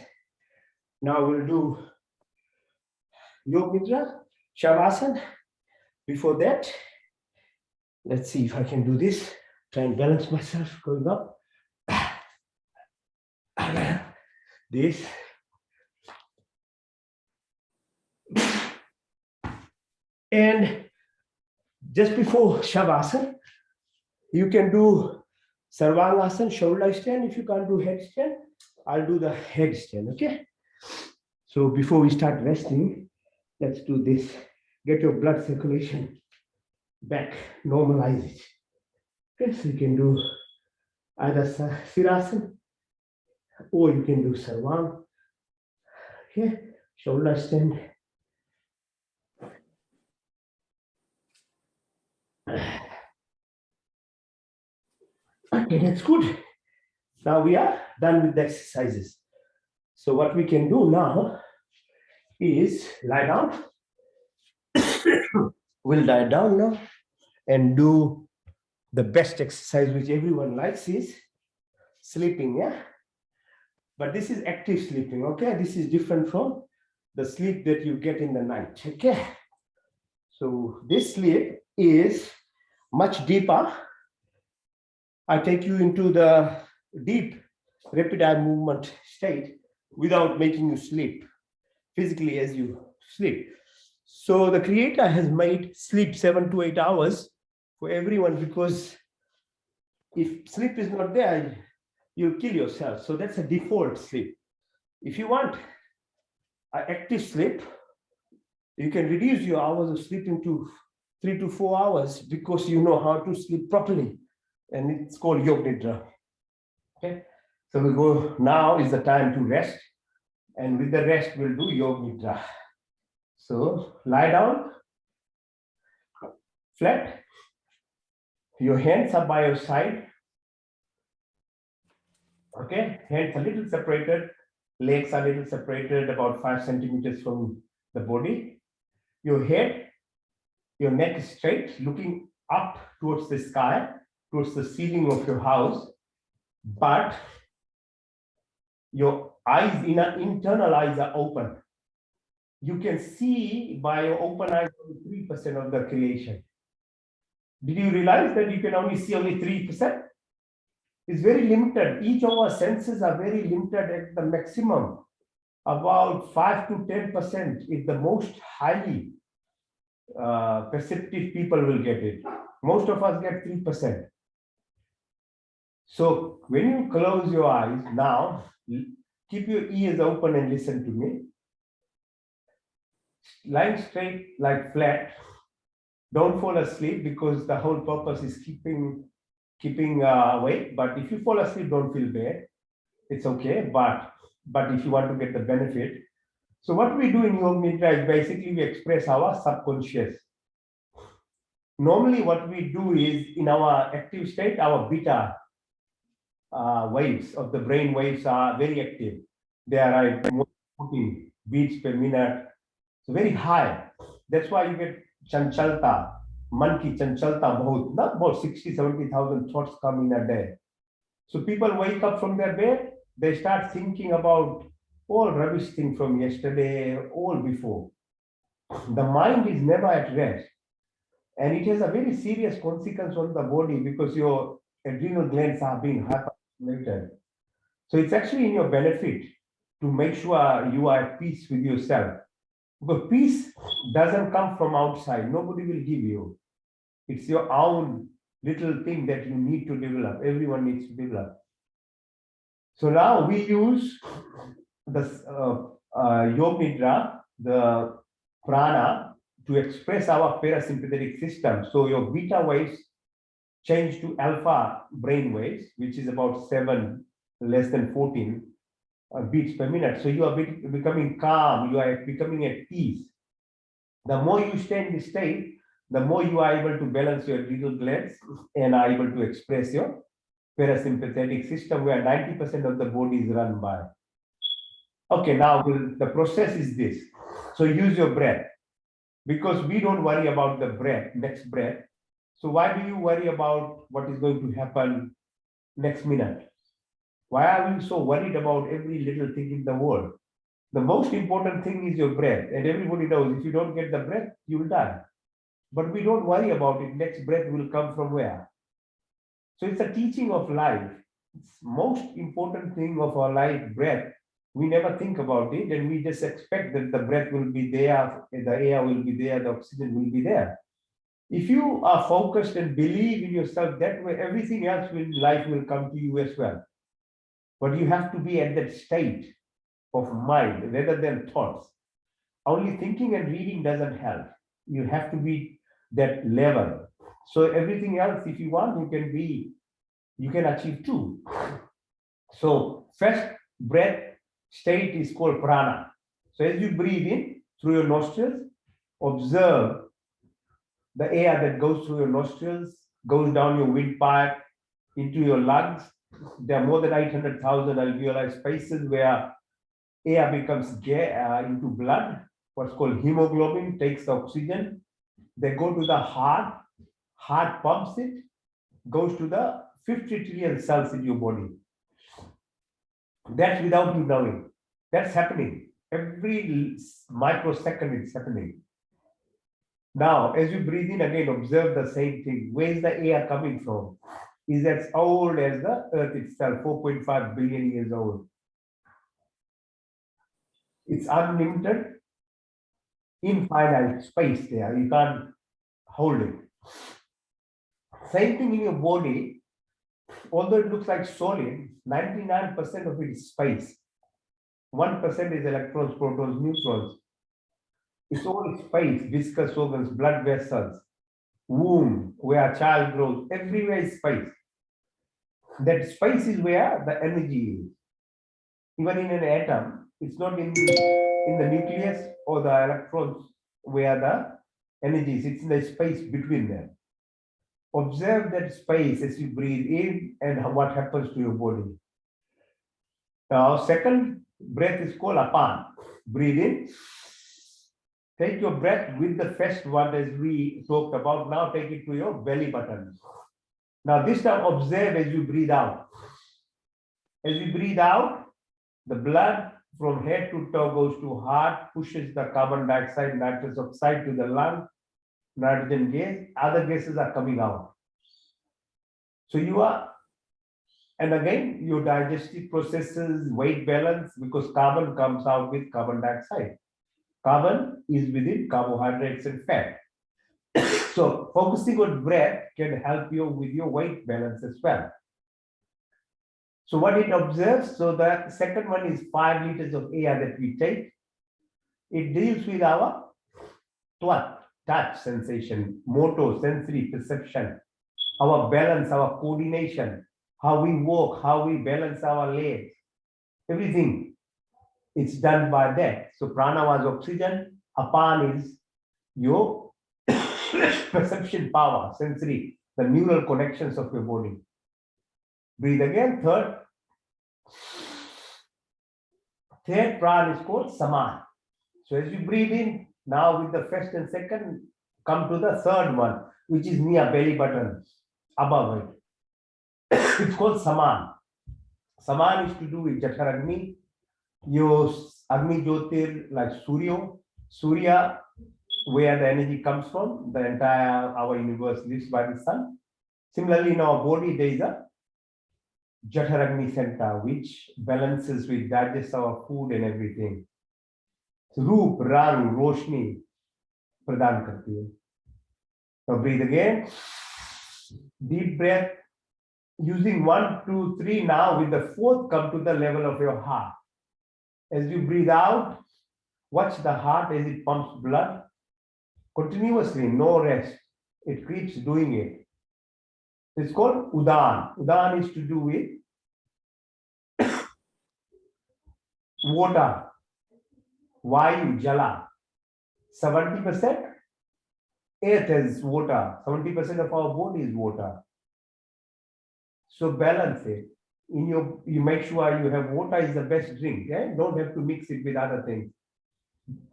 Now we'll do Yoga Nidra, Shavasana. Before that, let's see if I can do this. Try and balance myself going up. This. And just before Shavasana, you can do Sarvangasana, shoulder stand. If you can't do headstand, I'll do the headstand, okay? So before we start resting, let's do this. Get your blood circulation back, normalize it. Okay, so you can do either Sirasana or you can do Sarvam. Okay, shoulder stand. Okay, that's good. Now we are done with the exercises. So what we can do now is lie down. We'll lie down now and do the best exercise which everyone likes is sleeping. Yeah, but this is active sleeping. Okay, this is different from the sleep that you get in the night. Okay, so this sleep is much deeper. I take you into the deep rapid eye movement state without making you sleep physically as you sleep. So the creator has made sleep 7 to 8 hours for everyone, because if sleep is not there, you'll kill yourself. So that's a default sleep. If you want an active sleep, you can reduce your hours of sleeping to 3 to 4 hours, because you know how to sleep properly. And it's called Yoga Nidra. Okay. So we go, now is the time to rest. And with the rest, we'll do Yoga Nidra. So lie down, flat. Your hands are by your side. Okay, hands a little separated, legs are a little separated, about 5 centimeters from the body. Your head, your neck is straight, looking up towards the sky, towards the ceiling of your house, but your eyes, internal eyes are open. You can see by your open eyes only 3% of the creation. Did you realize that you can only see only 3%? It's very limited. Each of our senses are very limited at the maximum. About 5 to 10% is the most highly perceptive people will get it. Most of us get 3%. So when you close your eyes now, keep your ears open and listen to me. Lying straight, like flat. Don't fall asleep, because the whole purpose is keeping awake. But if you fall asleep, don't feel bad. It's okay. But if you want to get the benefit, so what we do in Yoga Nidra is basically we express our subconscious. Normally, what we do is, in our active state, our beta waves of the brain waves are very active. They are like 14 beats per minute. So very high. That's why you get chanchalta, man ki chanchalta bahut, not about 60,000-70,000 thoughts come in a day. So people wake up from their bed, they start thinking about all rubbish thing from yesterday, all before. The mind is never at rest. And it has a very serious consequence on the body, because your adrenal glands are being hyperstimulated. So it's actually in your benefit to make sure you are at peace with yourself. Because peace doesn't come from outside. Nobody will give you. It's your own little thing that you need to develop. Everyone needs to develop. So now we use the Yoga Nidra, the prana, to express our parasympathetic system. So your beta waves change to alpha brain waves, which is about 7, less than 14 beats per minute. So you are becoming calm, you are becoming at peace. The more you stay in this state, the more you are able to balance your adrenal glands and are able to express your parasympathetic system, where 90% of the body is run by. Okay, now the process is this. So use your breath, because we don't worry about the breath, next breath. So why do you worry about what is going to happen next minute? Why are we so worried about every little thing in the world? The most important thing is your breath. And everybody knows if you don't get the breath, you will die. But we don't worry about it. Next breath will come from where? So it's a teaching of life. It's most important thing of our life, breath. We never think about it, and we just expect that the breath will be there, the air will be there, the oxygen will be there. If you are focused and believe in yourself that way, everything else in life will come to you as well. But you have to be at that state of mind rather than thoughts. Only thinking and reading doesn't help. You have to be that level. So everything else, if you want, you can achieve too. So first breath state is called prana. So as you breathe in through your nostrils, observe the air that goes through your nostrils, goes down your windpipe, into your lungs. There are more than 800,000 alveolar spaces where air becomes into blood, what's called hemoglobin, takes the oxygen. They go to the heart pumps it, goes to the 50 trillion cells in your body. That's without you knowing. That's happening. Every microsecond it's happening. Now, as you breathe in again, observe the same thing. Where is the air coming from? Is as old as the earth itself, 4.5 billion years old. It's unlimited, infinite space there. You can't hold it. Same thing in your body, although it looks like solid, 99% of it is space. 1% is electrons, protons, neutrons. It's all space, viscous organs, blood vessels, womb, where a child grows, everywhere is space. That space is where the energy is. Even in an atom, it's not in the nucleus or the electrons where the energy is, it's in the space between them. Observe that space as you breathe in and what happens to your body. Now, second breath is called apan. Breathe in. Take your breath with the first one as we talked about. Now take it to your belly button. Now this time observe as you breathe out. As you breathe out, the blood from head to toe goes to heart, pushes the carbon dioxide, nitrous oxide to the lung, nitrogen gas, other gases are coming out. So you are, and again, your digestive processes, weight balance, because carbon comes out with carbon dioxide. Carbon is within carbohydrates and fat. So focusing on breath can help you with your weight balance as well. So what it observes, so the second one is 5 liters of air that we take. It deals with our touch sensation, motor, sensory perception, our balance, our coordination, how we walk, how we balance our legs, everything. It's done by that. So prana was oxygen, apan is your perception power, sensory, the neural connections of your body. Breathe again, third. Third prana is called saman. So as you breathe in, now with the first and second, come to the third one, which is near belly button, above it. It's called saman. Saman is to do with Jataragni, your Agni Jyotir, like Surya, where the energy comes from, the entire our universe lives by the sun. Similarly, in our body, there is a Jataragni center, which balances with digests our food and everything. Roop, Rang, Roshni, Pradhan karti hai. Now breathe again. Deep breath. Using 1, 2, 3 now, with the fourth, come to the level of your heart. As you breathe out, watch the heart as it pumps blood continuously, no rest. It keeps doing it. It's called Udan. Udan is to do with water, Vayu, Jala. 70% earth is water, 70% of our body is water. So balance it. You make sure you have water is the best drink. Yeah? Don't have to mix it with other things.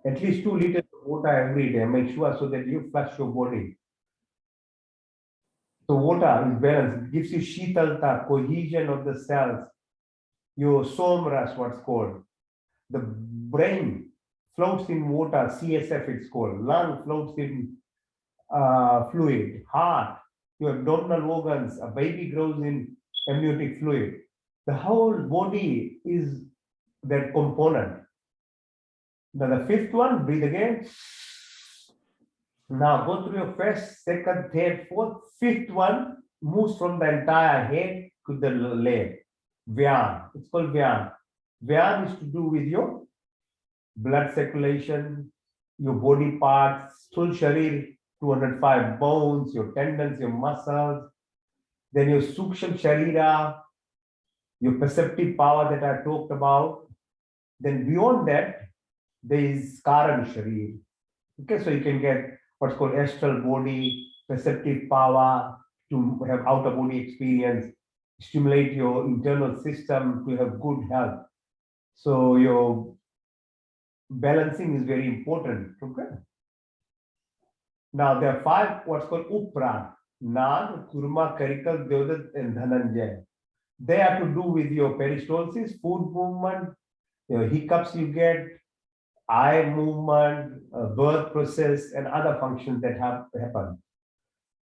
At least 2 liters of water every day. Make sure so that you flush your body. So water is balanced. It gives you shitalta, cohesion of the cells. Your somras, what's called. The brain floats in water, CSF it's called. Lung floats in fluid. Heart, your abdominal organs, a baby grows in amniotic fluid. The whole body is that component. Now the fifth one, breathe again. Now go through your first, second, third, fourth. Fifth one moves from the entire head to the leg. Dhyan. It's called Dhyan. Dhyan is to do with your blood circulation, your body parts, Sthul Sharir, 205 bones, your tendons, your muscles, then your suksham sharira, your perceptive power that I talked about. Then beyond that, there is karan sharir. Okay, so you can get what's called astral body, perceptive power to have outer body experience, stimulate your internal system to have good health. So your balancing is very important. Okay. Now there are five what's called upran: Nag, Kurma, Karikal, Deodat, and Dhananjay. They have to do with your peristalsis, food movement, your hiccups you get, eye movement, birth process, and other functions that have happen.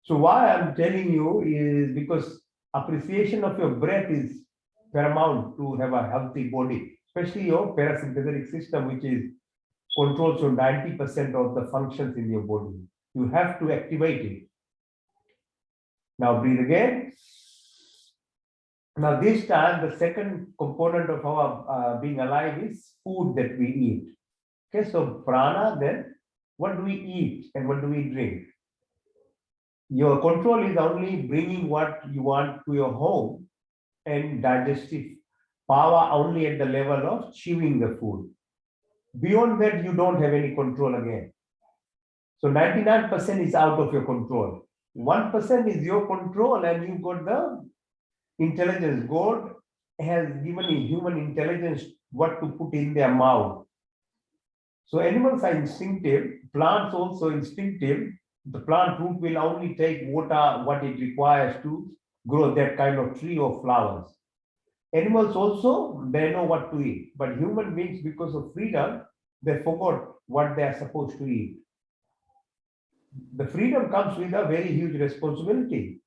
So why I'm telling you is because appreciation of your breath is paramount to have a healthy body, especially your parasympathetic system, which is controls your 90% of the functions in your body. You have to activate it. Now breathe again. Now this time, the second component of our being alive is food that we eat. Okay, so prana, then what do we eat and what do we drink? Your control is only bringing what you want to your home and digestive power only at the level of chewing the food. Beyond that, you don't have any control again. So 99% is out of your control. 1% is your control, and you got the intelligence. God has given a human intelligence what to put in their mouth. So animals are instinctive, plants also instinctive. The plant root will only take water what it requires to grow that kind of tree or flowers. Animals also, they know what to eat, but human beings, because of freedom, they forgot what they are supposed to eat. The freedom comes with a very huge responsibility.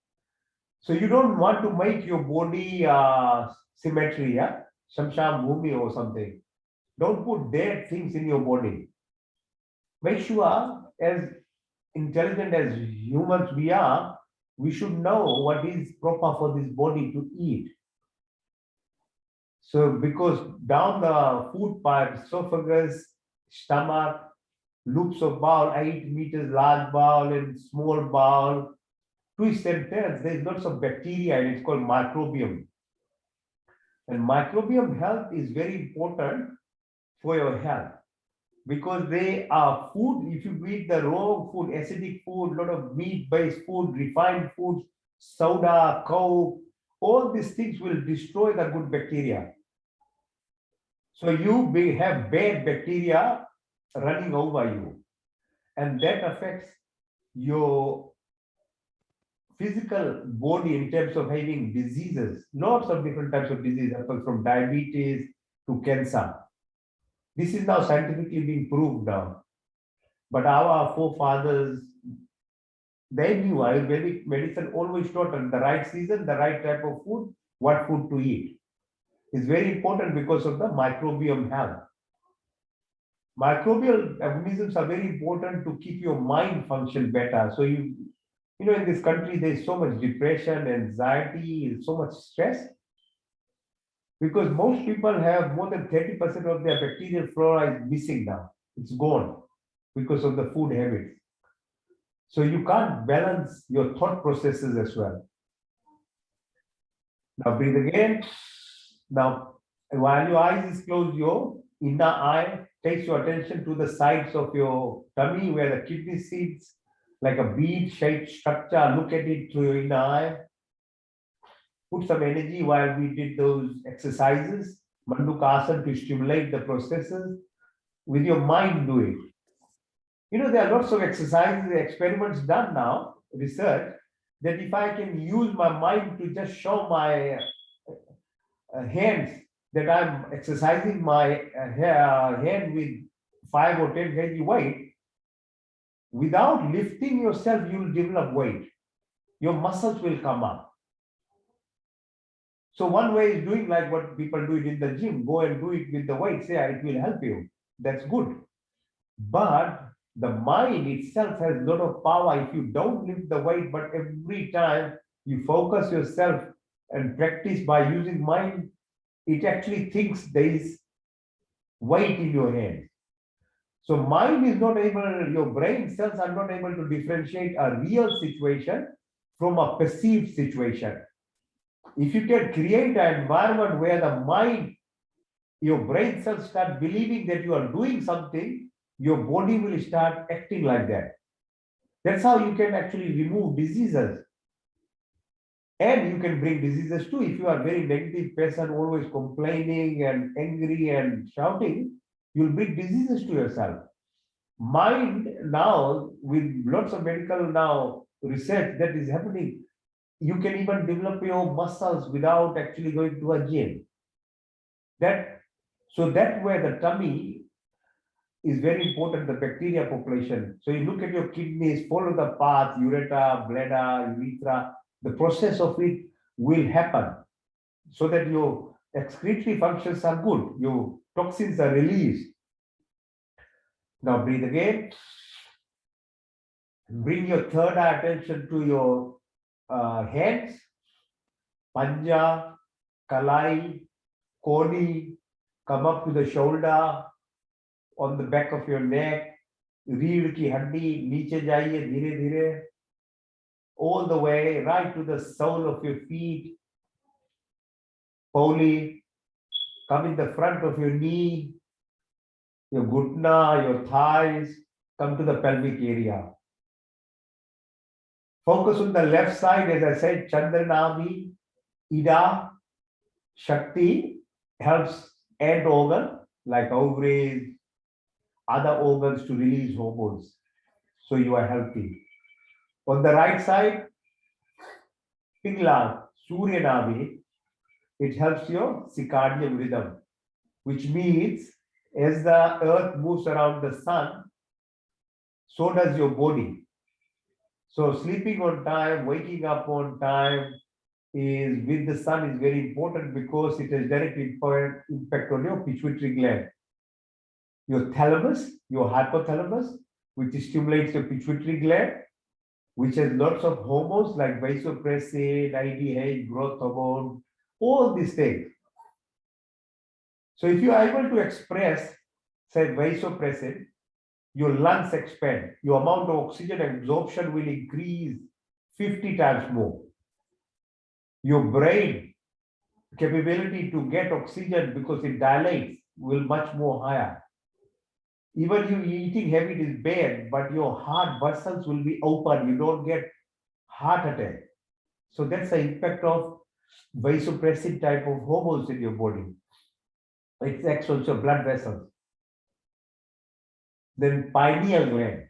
So you don't want to make your body symmetry, yeah? Shamsham Bhumi or something. Don't put dead things in your body. Make sure, as intelligent as humans we are, we should know what is proper for this body to eat. So because down the food pipe, esophagus, stomach, loops of bowel, 8 meters large bowel and small bowel, twists and turns, there's lots of bacteria and it's called microbiome. And microbiome health is very important for your health because they are food. If you eat the raw food, acidic food, lot of meat-based food, refined foods, soda, coke, all these things will destroy the good bacteria. So you have bad bacteria running over you, and that affects your physical body in terms of having diseases, lots of different types of disease, from diabetes to cancer. This is now scientifically being proved now. But our forefathers, they knew Ayurvedic medicine always taught them the right season, the right type of food, what food to eat. It's very important because of the microbiome health. Microbial organisms are very important to keep your mind function better. So you know, in this country, there's so much depression, anxiety, so much stress. Because most people have more than 30% of their bacterial flora is missing now. It's gone because of the food habits. So you can't balance your thought processes as well. Now breathe again. Now, while your eyes is closed, your inner eye takes your attention to the sides of your tummy where the kidney sits, like a bead-shaped structure. Look at it through your inner eye. Put some energy while we did those exercises, Mandukasana, to stimulate the processes. With your mind, do it. You know, there are lots of exercises, experiments done now, research, that if I can use my mind to just show my hands that I'm exercising my hand with 5 or 10 kg weight, without lifting yourself, you will develop weight. Your muscles will come up. So one way is doing like what people do it in the gym. Go and do it with the weights. Yeah, it will help you. That's good. But the mind itself has a lot of power. If you don't lift the weight, but every time you focus yourself and practice by using mind, it actually thinks there is weight in your hand. So mind is not able, your brain cells are not able to differentiate a real situation from a perceived situation. If you can create an environment where the mind, your brain cells start believing that you are doing something, your body will start acting like that. That's how you can actually remove diseases. And you can bring diseases too. If you are a very negative person, always complaining and angry and shouting, you'll bring diseases to yourself. Mind now, with lots of medical now research that is happening, you can even develop your muscles without actually going to a gym. That so that way the tummy is very important, the bacteria population. So you look at your kidneys, follow the path, ureter, bladder, urethra, the process of it will happen so that your excretory functions are good, your toxins are released. Now breathe again. Bring your third eye attention to your hands, panja, kalai, koni, come up to the shoulder, on the back of your neck, रीढ़ की हड्डी नीचे जाइए धीरे धीरे, all the way right to the sole of your feet. Poli, come in the front of your knee, your gutna, your thighs, come to the pelvic area. Focus on the left side, as I said, Chandranami, Ida, Shakti helps end organ like ovaries, other organs to release hormones. So you are healthy. On the right side, Pingla, Surya Navi, it helps your circadian rhythm, which means as the earth moves around the sun, so does your body. So sleeping on time, waking up on time is with the sun is very important because it has direct impact on your pituitary gland. Your thalamus, your hypothalamus, which stimulates your pituitary gland, which has lots of hormones like vasopressin, IDH, growth hormone, all these things. So if you are able to express, say, vasopressin, your lungs expand, your amount of oxygen absorption will increase 50 times more. Your brain capability to get oxygen because it dilates will much more higher. Even your eating habit is bad, but your heart vessels will be open. You don't get heart attack. So that's the impact of vasopressin type of hormones in your body. It acts on your blood vessels. Then pineal gland.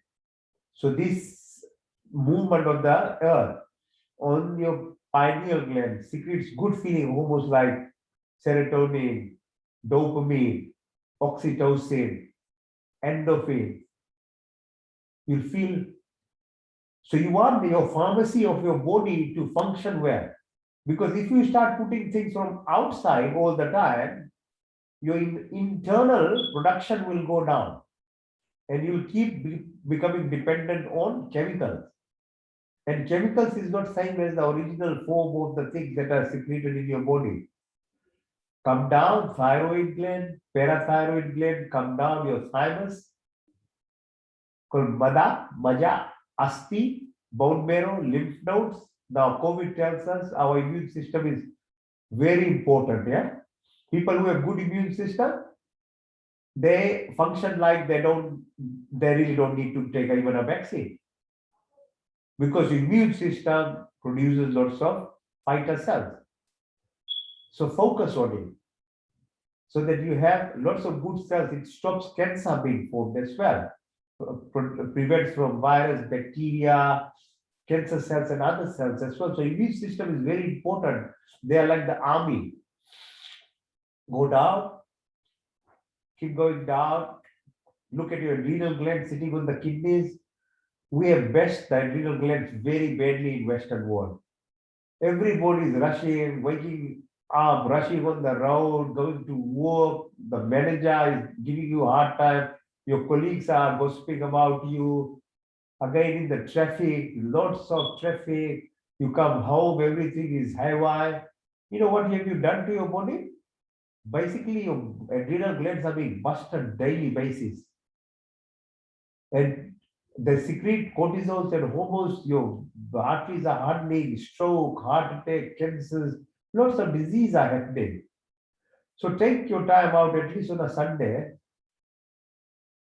So this movement of the earth on your pineal gland secretes good feeling hormones like serotonin, dopamine, oxytocin, endorphin. You feel so you want your pharmacy of your body to function well. Because if you start putting things from outside all the time, your internal production will go down and you'll keep becoming dependent on chemicals. And chemicals is not same as the original form of the things that are secreted in your body. Come down, thyroid gland, parathyroid gland, come down your thymus, called Mada, Maja, Asti, bone marrow, lymph nodes. Now, COVID tells us our immune system is very important. Yeah, people who have good immune system, they function like they really don't need to take even a vaccine because immune system produces lots of fighter cells. So focus on it so that you have lots of good cells. It stops cancer being formed as well. Prevents from virus, bacteria, cancer cells and other cells as well. So immune system is very important. They are like the army. Go down, keep going down. Look at your adrenal gland sitting on the kidneys. We have bashed the adrenal glands very badly in Western world. Everybody is rushing, waking up, rushing on the road, going to work. The manager is giving you a hard time. Your colleagues are gossiping about you. Again, in the traffic, lots of traffic. You come home, everything is high. You know what have you done to your body? Basically, your adrenal glands are being busted daily basis. and they secrete cortisols and hormones. Your arteries are hardening, stroke, heart attack, cancers, lots of disease are happening. So take your time out at least on a Sunday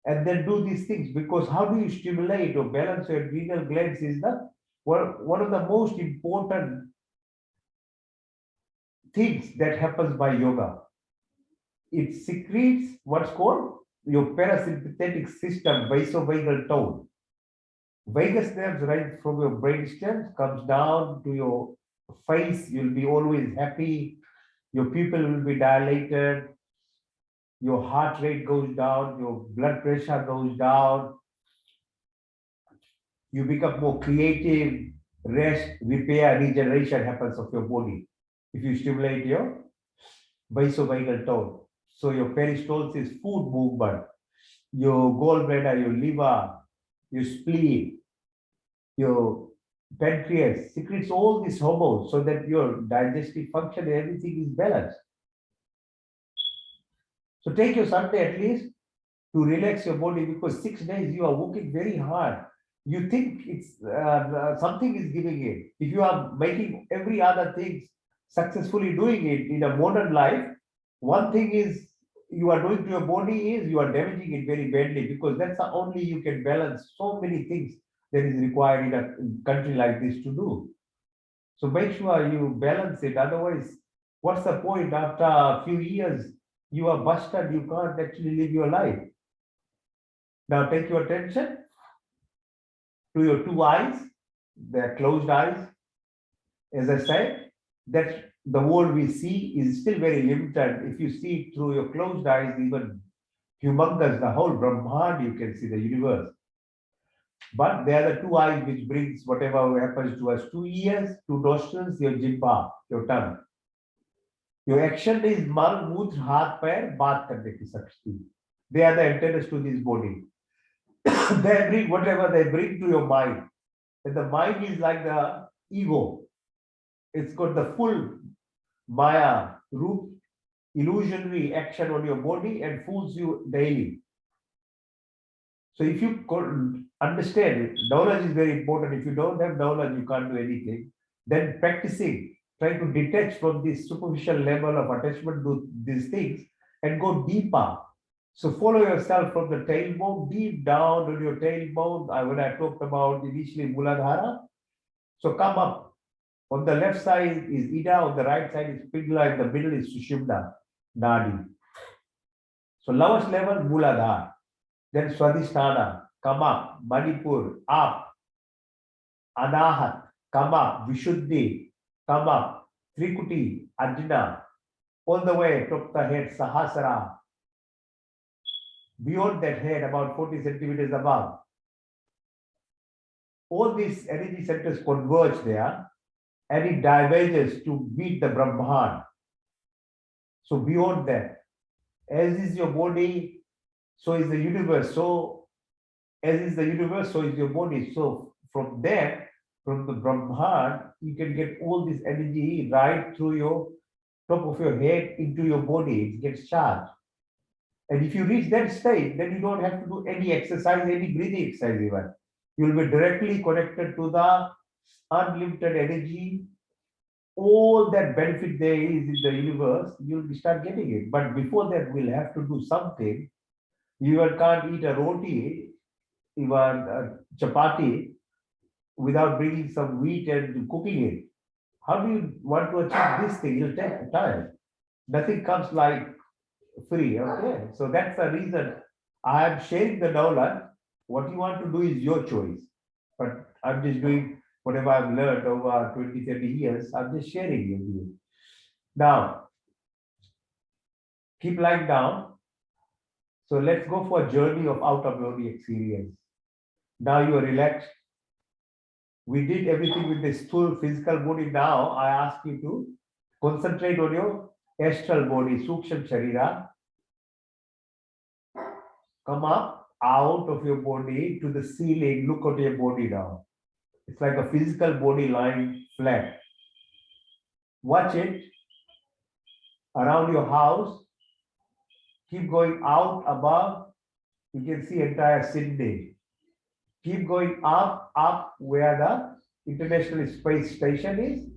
and then do these things, because how do you stimulate or balance your adrenal glands is the one of the most important things that happens by yoga. It secretes what's called your parasympathetic system vasovagal tone. Vagus nerves right from your brainstem comes down to your face. You'll be always happy. Your pupil will be dilated. Your heart rate goes down. Your blood pressure goes down. You become more creative. Rest, repair, regeneration happens of your body if you stimulate your vasovagal tone. So your peristalsis, food movement, your gallbladder, your liver, your spleen, your pancreas secretes all these hormones so that your digestive function and everything is balanced. So take your Sunday at least to relax your body, because 6 days you are working very hard. You think it's something is giving it. If you are making every other thing successfully doing it in a modern life, one thing is you are doing to your body is you are damaging it very badly, because that's the only you can balance so many things that is required in a country like this to do. So make sure you balance it. Otherwise, what's the point? After a few years, you are busted. You can't actually live your life. Now take your attention to your two eyes. They're closed eyes. As I said, that the world we see is still very limited. If you see it through your closed eyes, even humongous, the whole Brahmand, you can see the universe. But they are the two eyes which brings whatever happens to us. 2 ears, two nostrils, your jibba, your tongue. Your action is mal, mutra, haath, pair, baat karne ki shakti. They are the antennas to this body. They bring whatever they bring to your mind. And the mind is like the ego. It's got the full Maya, root, illusionary action on your body and fools you daily. So if you understand it, knowledge is very important. If you don't have knowledge, you can't do anything. Then practicing, trying to detach from this superficial level of attachment to these things and go deeper. So follow yourself from the tailbone, deep down on your tailbone. When I talked about initially Muladhara, so come up. On the left side is Ida, on the right side is Pingla, in the middle is Sushumna, Nadi. So lowest level, Muladhara. Then Swadhisthana, come up, Manipur, up, Anahat, come up, Vishuddhi, come up, Trikuti, Ajna, all the way top the head, Sahasrara. Beyond that head, about 40 centimeters above. All these energy centers converge there, and it diverges to meet the Brahman. So beyond that, as is your body, so is the universe. So as is the universe, so is your body. So from there, from the Brahman, you can get all this energy right through your top of your head into your body. It gets charged. And if you reach that state, then you don't have to do any exercise, any breathing exercise even. You'll be directly connected to the unlimited energy. All that benefit there is in the universe, you'll start getting it. But before that, we'll have to do something. You can't eat a roti, even a chapati, without bringing some wheat and cooking it. How do you want to achieve this thing? It'll take time. Nothing comes like free. Okay. So that's the reason I am sharing the knowledge. What you want to do is your choice. But I'm just doing whatever I've learned over 20, 30 years. I'm just sharing it with you. Now, keep lying down. So let's go for a journey of out of body experience. Now you are relaxed. We did everything with this full physical body. Now I ask you to concentrate on your astral body, Suksham Sharira. Come up out of your body to the ceiling. Look at your body now. It's like a physical body lying flat. Watch it around your house. Keep going out above. You can see entire Sydney. Keep going up where the International Space Station is.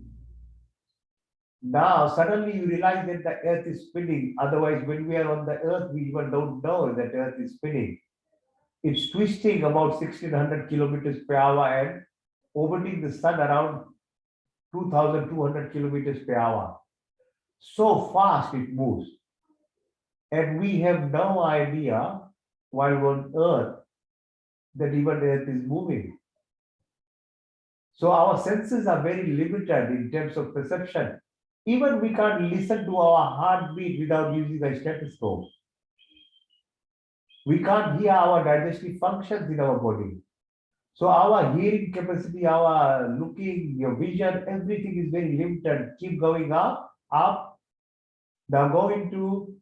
Now, suddenly you realize that the earth is spinning. Otherwise, when we are on the earth, we even don't know that earth is spinning. It's twisting about 1600 kilometers per hour and orbiting the sun around 2200 kilometers per hour. So fast it moves. And we have no idea while on earth that even earth is moving. So our senses are very limited in terms of perception. Even we can't listen to our heartbeat without using a stethoscope. We can't hear our digestive functions in our body. So our hearing capacity, our looking, your vision, everything is very limited. Keep going up. Now go into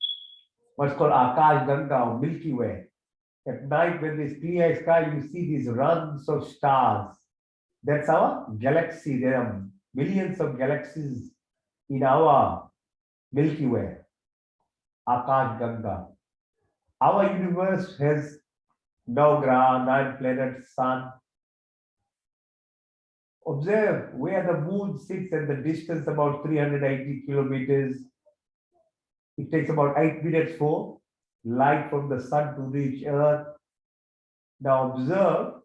what's called Akash Ganga or Milky Way. At night, when there's clear sky, you see these runs of stars. That's our galaxy. There are millions of galaxies in our Milky Way, Akash Ganga. Our universe has 9 planets, sun. Observe where the moon sits at the distance about 380 kilometers. It takes about 8 minutes for light from the sun to reach Earth. Now observe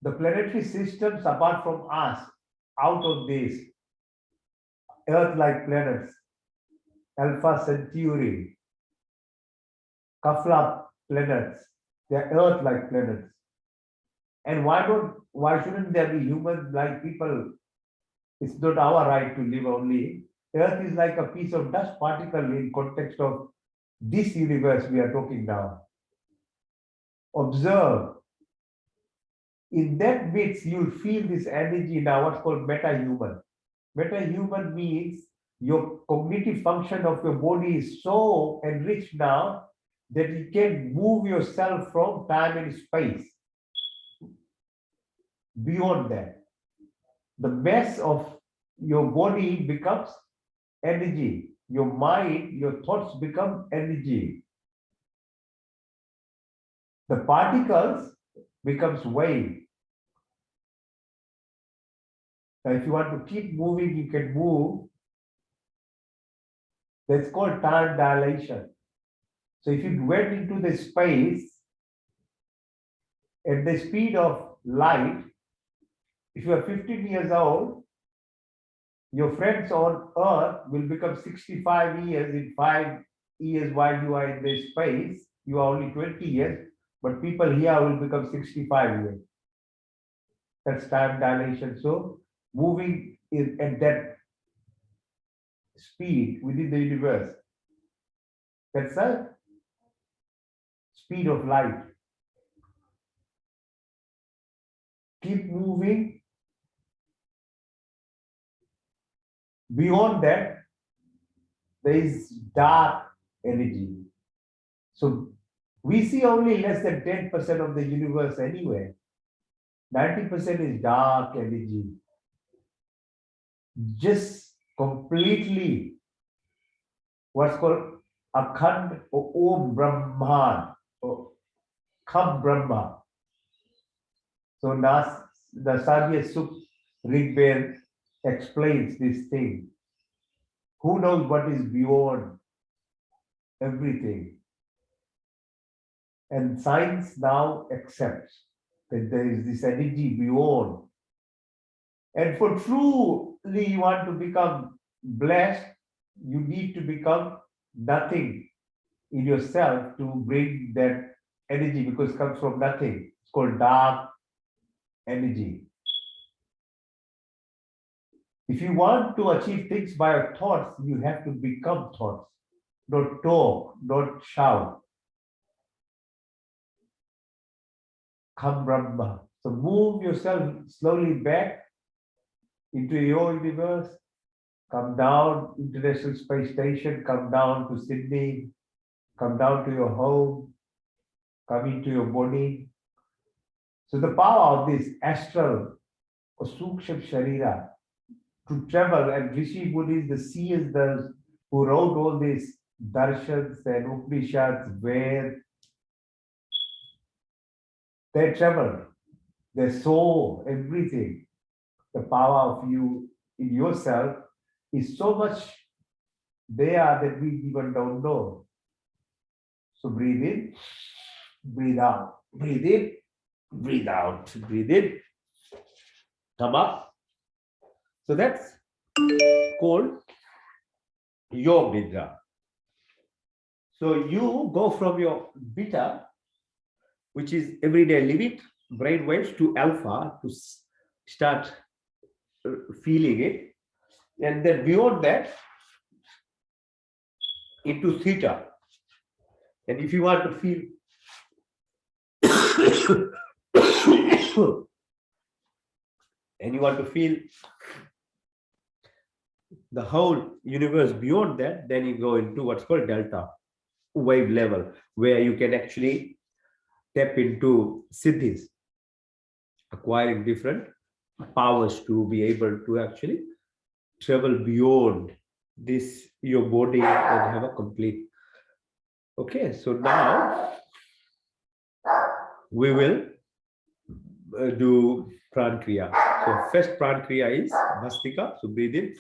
the planetary systems apart from us, out of this, Earth-like planets, Alpha Centauri, Kepler planets, they're Earth-like planets. And why shouldn't there be humans like people? It's not our right to live only. Earth is like a piece of dust particle in context of this universe we are talking now. Observe. In that midst, you'll feel this energy now, what's called meta-human. Meta-human means your cognitive function of your body is so enriched now that you can move yourself from time and space. Beyond that, the mass of your body becomes energy. Your mind, your thoughts become energy. The particles becomes wave. Now, if you want to keep moving, you can move. That's called time dilation. So if you went into the space at the speed of light, if you are 15 years old, your friends on Earth will become 65 years in 5 years while you are in the space. You are only 20 years, but people here will become 65 years. That's time dilation. So moving is at that speed within the universe. That's the speed of light. Keep moving. Beyond that, there is dark energy. So we see only less than 10% of the universe anyway. 90% is dark energy. Just completely what's called Akhand or Om Brahman or Kham Brahma. So the Sadhya Sukh Rigved explains this thing. Who knows what is beyond everything? And science now accepts that there is this energy beyond. And for truly you want to become blessed, you need to become nothing in yourself to bring that energy, because it comes from nothing. It's called dark energy. If you want to achieve things by your thoughts, you have to become thoughts. Not talk, not shout. Come Brahma. So move yourself slowly back into your universe. Come down, International Space Station, come down to Sydney, come down to your home, come into your body. So the power of this astral or Suksham Sharira to travel, and Rishi Munis, the seers, those who wrote all these darshans and Upanishads, where they travel, they soul, everything. The power of you in yourself is so much there that we even don't know. So breathe in, breathe out, breathe in, breathe out, breathe in, come up. So that's called your nidra. So you go from your beta, which is everyday living brain waves, to alpha to start feeling it, and then beyond that into theta. And if you want to feel and you want to feel the whole universe beyond that, then you go into what's called delta wave level, where you can actually tap into siddhis, acquiring different powers to be able to actually travel beyond this your body and have a complete. Okay, so now we will do pran kriya. So first pran kriya is bhastika. So breathe in.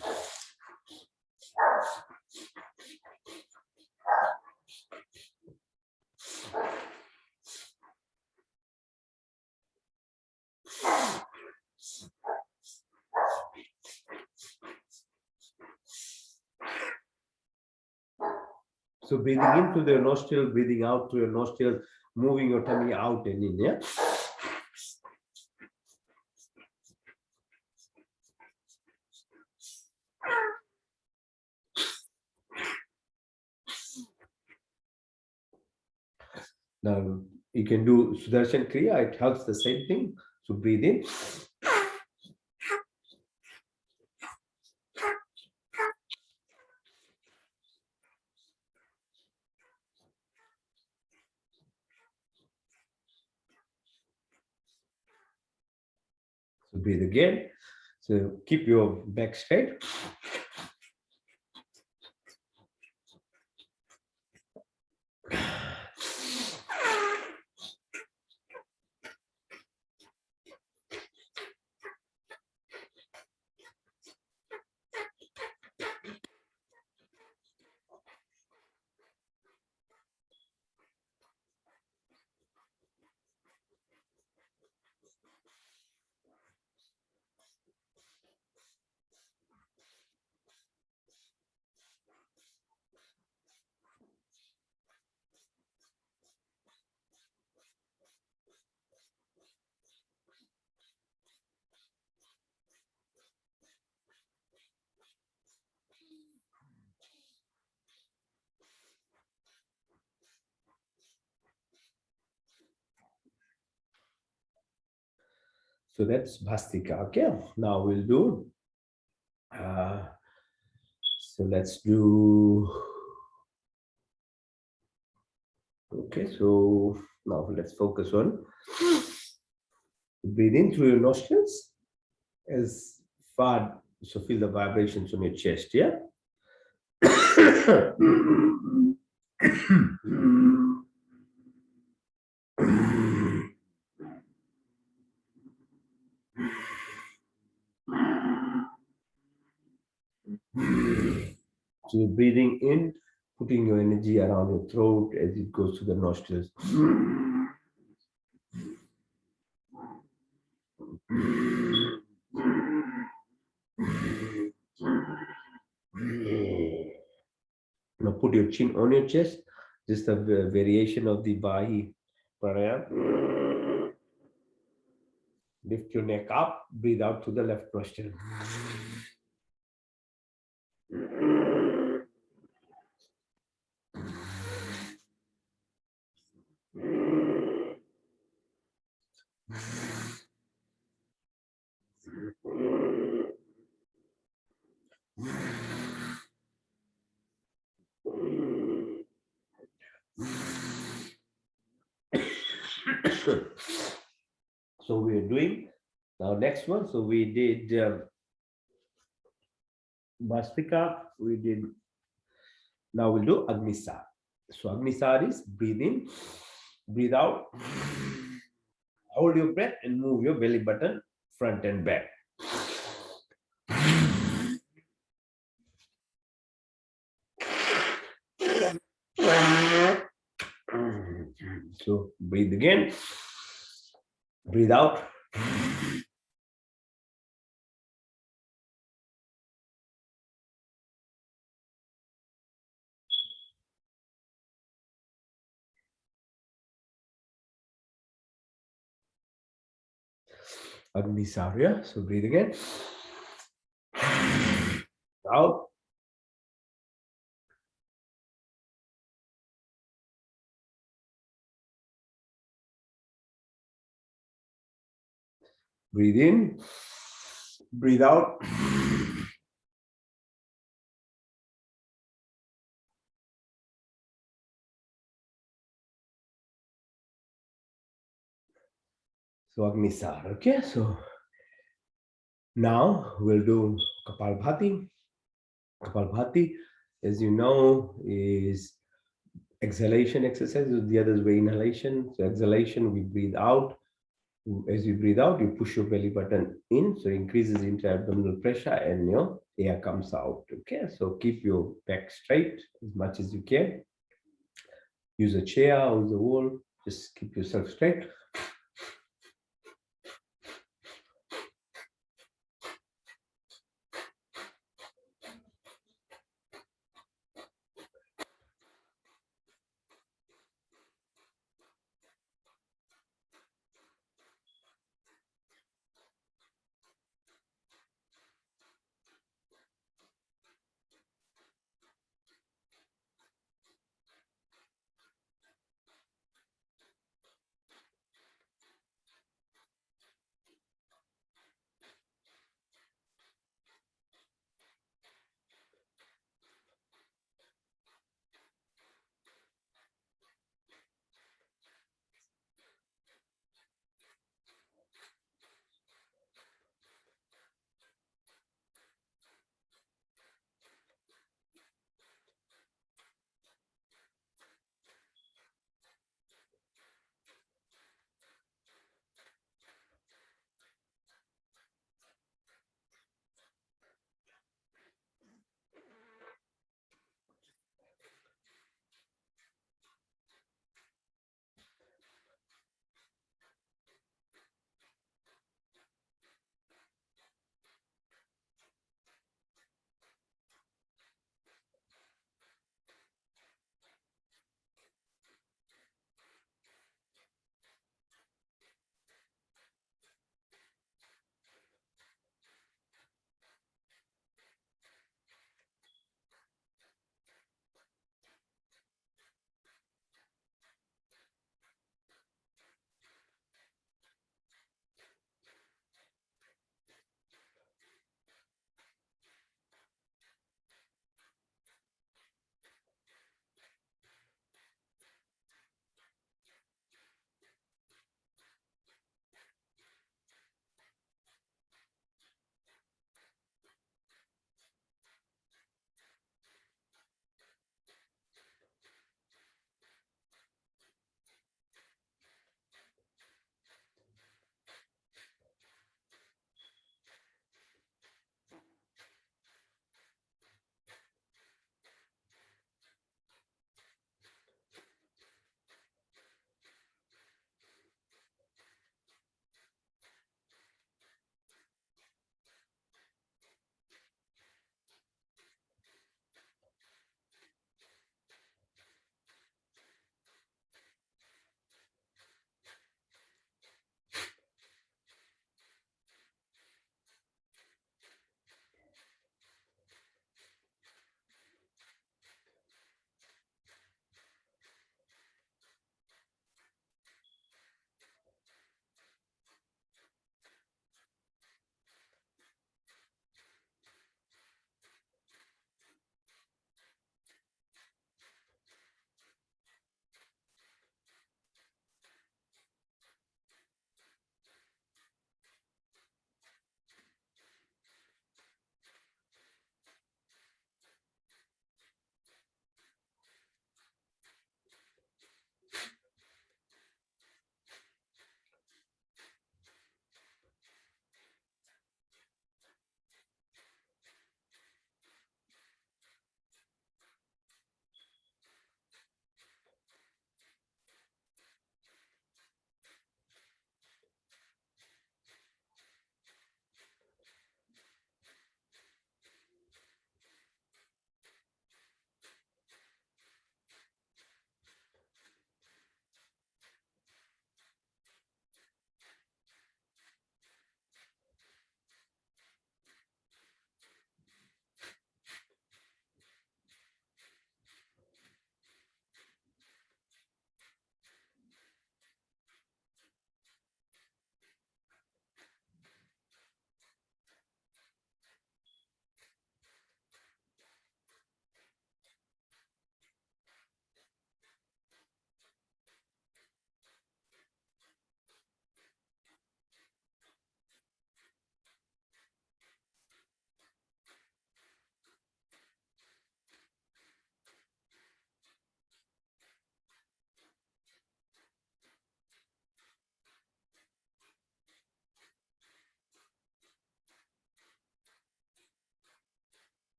So breathing in through the nostril, breathing out through your nostril, moving your tummy out and in. Yeah. Now you can do Sudarshan Kriya, it helps the same thing. So breathe in. So breathe again. So keep your back straight. So that's Bhastika. Okay, now we'll do. So let's do. Okay, so now let's focus on breathe in through your nostrils as far. So feel the vibrations on your chest. Yeah. So you're breathing in, putting your energy around your throat as it goes to the nostrils. Now put your chin on your chest, just a variation of the Vahi pranayam. Lift your neck up, breathe out to the left nostril. So we are doing now next one. So we did Bhastika, we did, now we'll do Agnisar. So Agnisar is breathe in, breathe out, Hold your breath and move your belly button front and back. So breathe again. Breathe out. Agnisarya. So breathe again. Out. Breathe in. Breathe out. So Agnisar. Okay. So now we'll do Kapalbhati. Kapalbhati, as you know, is exhalation exercise. The other way inhalation. So exhalation, we breathe out. As you breathe out, you push your belly button in, so increases intra-abdominal pressure and your air comes out. Okay, so keep your back straight as much as you can. Use a chair, use a wall, just keep yourself straight.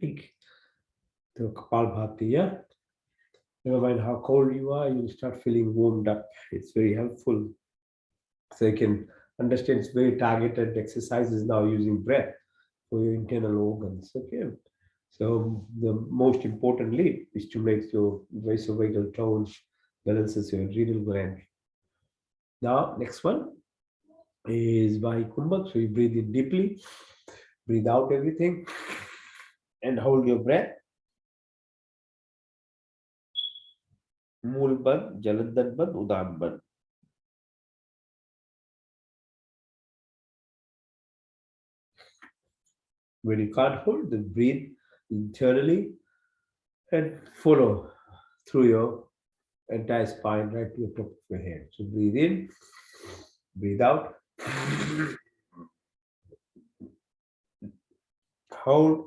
Take the Kapalbhati, yeah. Never mind how cold you are, you'll start feeling warmed up. It's very helpful. So you can understand it's very targeted exercises now using breath for your internal organs. Okay. So the most importantly is to make your vasovagal tone, balances your adrenal gland. Now, next one is Vahi Kumbhak. So you breathe in deeply, breathe out everything, and hold your breath. मूल बंद, जलंधर बंद, उदान बंद. When you can't hold, then breathe internally and follow through your entire spine right to the top of your head. So breathe in, breathe out, hold,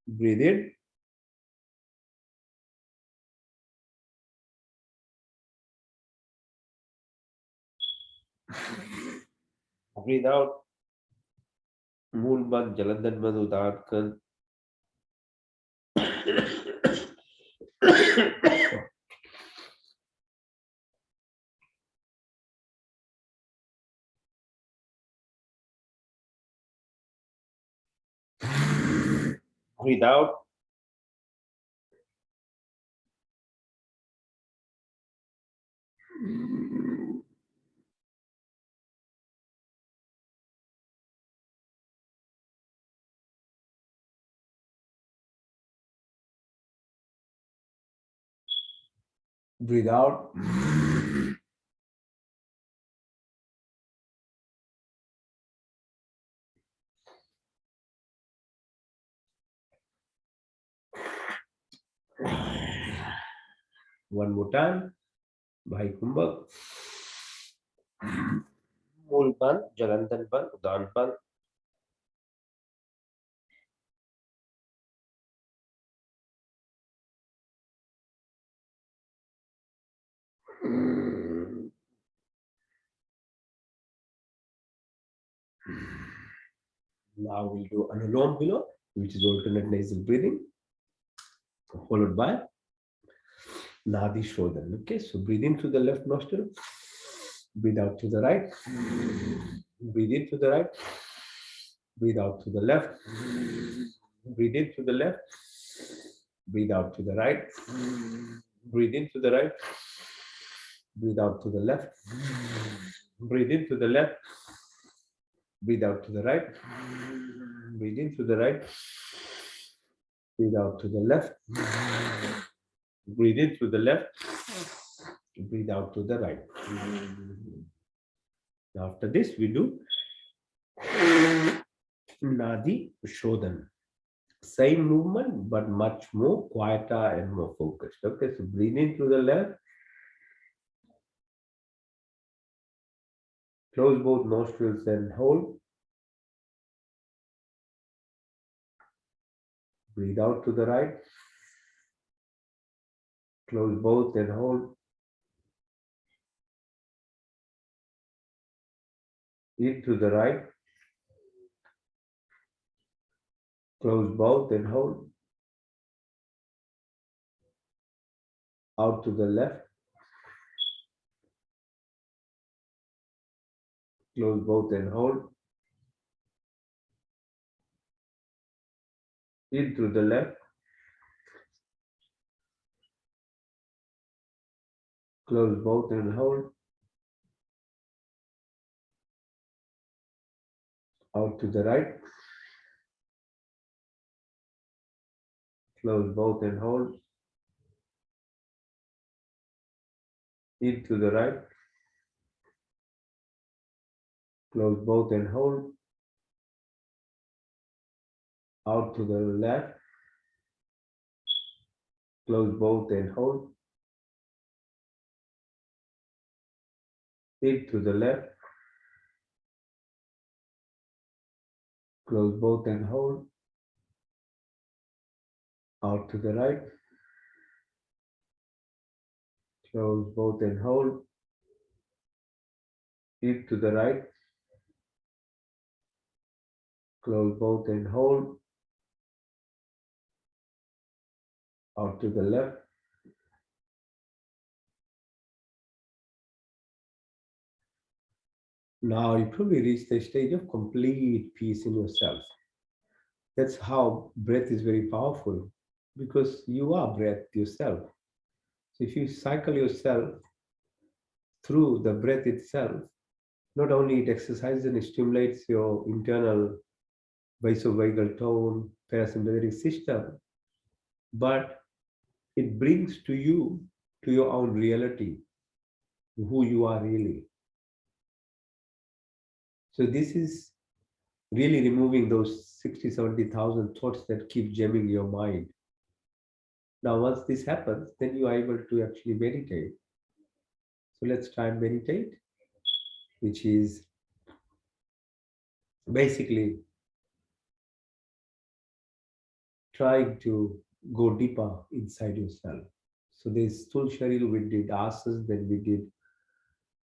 breathe in, breathe out. मूल बंद, जलंधर बंद, उदान कर. Breathe out. Breathe out. One more time. भाई कुंभक. मूल बंद, जलंधर बंद, उदान बंद. Now we'll do Anulom Vilom, which is alternate nasal breathing, followed by Nadi Shodhan. Okay, so breathe in through the left nostril, breathe out to the right, breathe in to the right, breathe out to the left, breathe in to the left, breathe out to the right, breathe in to the right, breathe out to the left, breathe in to the left, breathe out to the right, breathe in to the right, breathe out to the left, breathe in to the left, breathe out to the right. After this, we do Nadi Shodhan. Same movement, but much more quieter and more focused. Okay, so breathe in through the left, close both nostrils and hold. Breathe out to the right, close both and hold. In to the right, close both and hold. Out to the left, close both and hold. In to the left, close both and hold. Out to the right, close both and hold. In to the right, close both and hold. Out to the left, close both and hold. In to the left, close both and hold. Out to the right, close both and hold. Deep to the right, close both and hold. Out to the left. Now you probably reach the stage of complete peace in yourself. That's how breath is very powerful because you are breath yourself. So if you cycle yourself through the breath itself, not only it exercises and stimulates your internal vasovagal tone, parasympathetic system, but it brings to you to your own reality, who you are really. So this is really removing those 60, 70,000 thoughts that keep jamming your mind. Now, once this happens, then you are able to actually meditate. So let's try and meditate, which is basically trying to go deeper inside yourself. So there's Stul Sharil, we did asas, then we did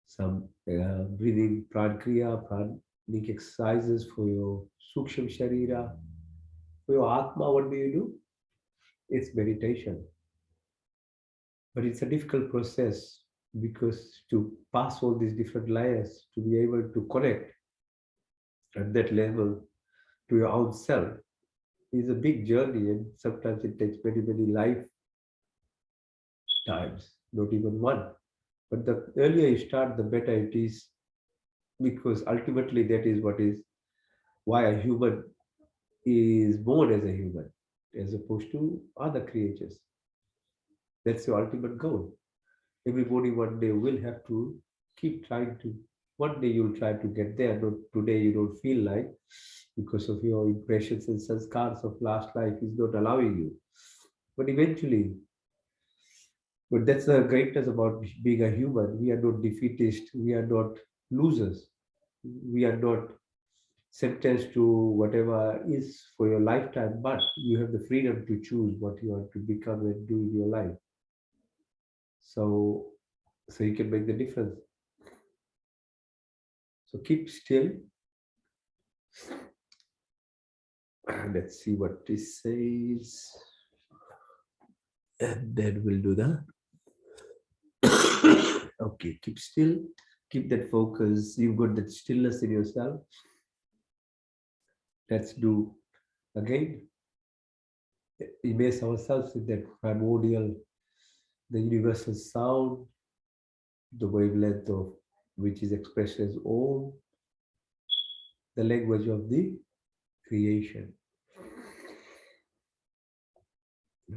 some breathing prankriya, pranic exercises for your suksham sharira. For your atma, what do? It's meditation. But it's a difficult process because to pass all these different layers, to be able to connect at that level to your own self is a big journey, and sometimes it takes many, many lifetimes, not even one. But the earlier you start, the better it is, because ultimately that is what is why a human is born as a human, as opposed to other creatures. That's your ultimate goal. Everybody one day will have to keep trying to. One day you'll try to get there. Not today you don't feel like because of your impressions and sanskars of last life is not allowing you. But eventually, but that's the greatness about being a human. We are not defeatist. We are not losers. We are not sentenced to whatever is for your lifetime, but you have the freedom to choose what you want to become and do in your life. So, so you can make the difference. So keep still. Let's see what this says. And then we'll do that. Okay, keep still. Keep that focus. You've got that stillness in yourself. Let's do again. Immerse ourselves in that primordial, the universal sound, the wavelength of which is expressed as Om, the language of the creation.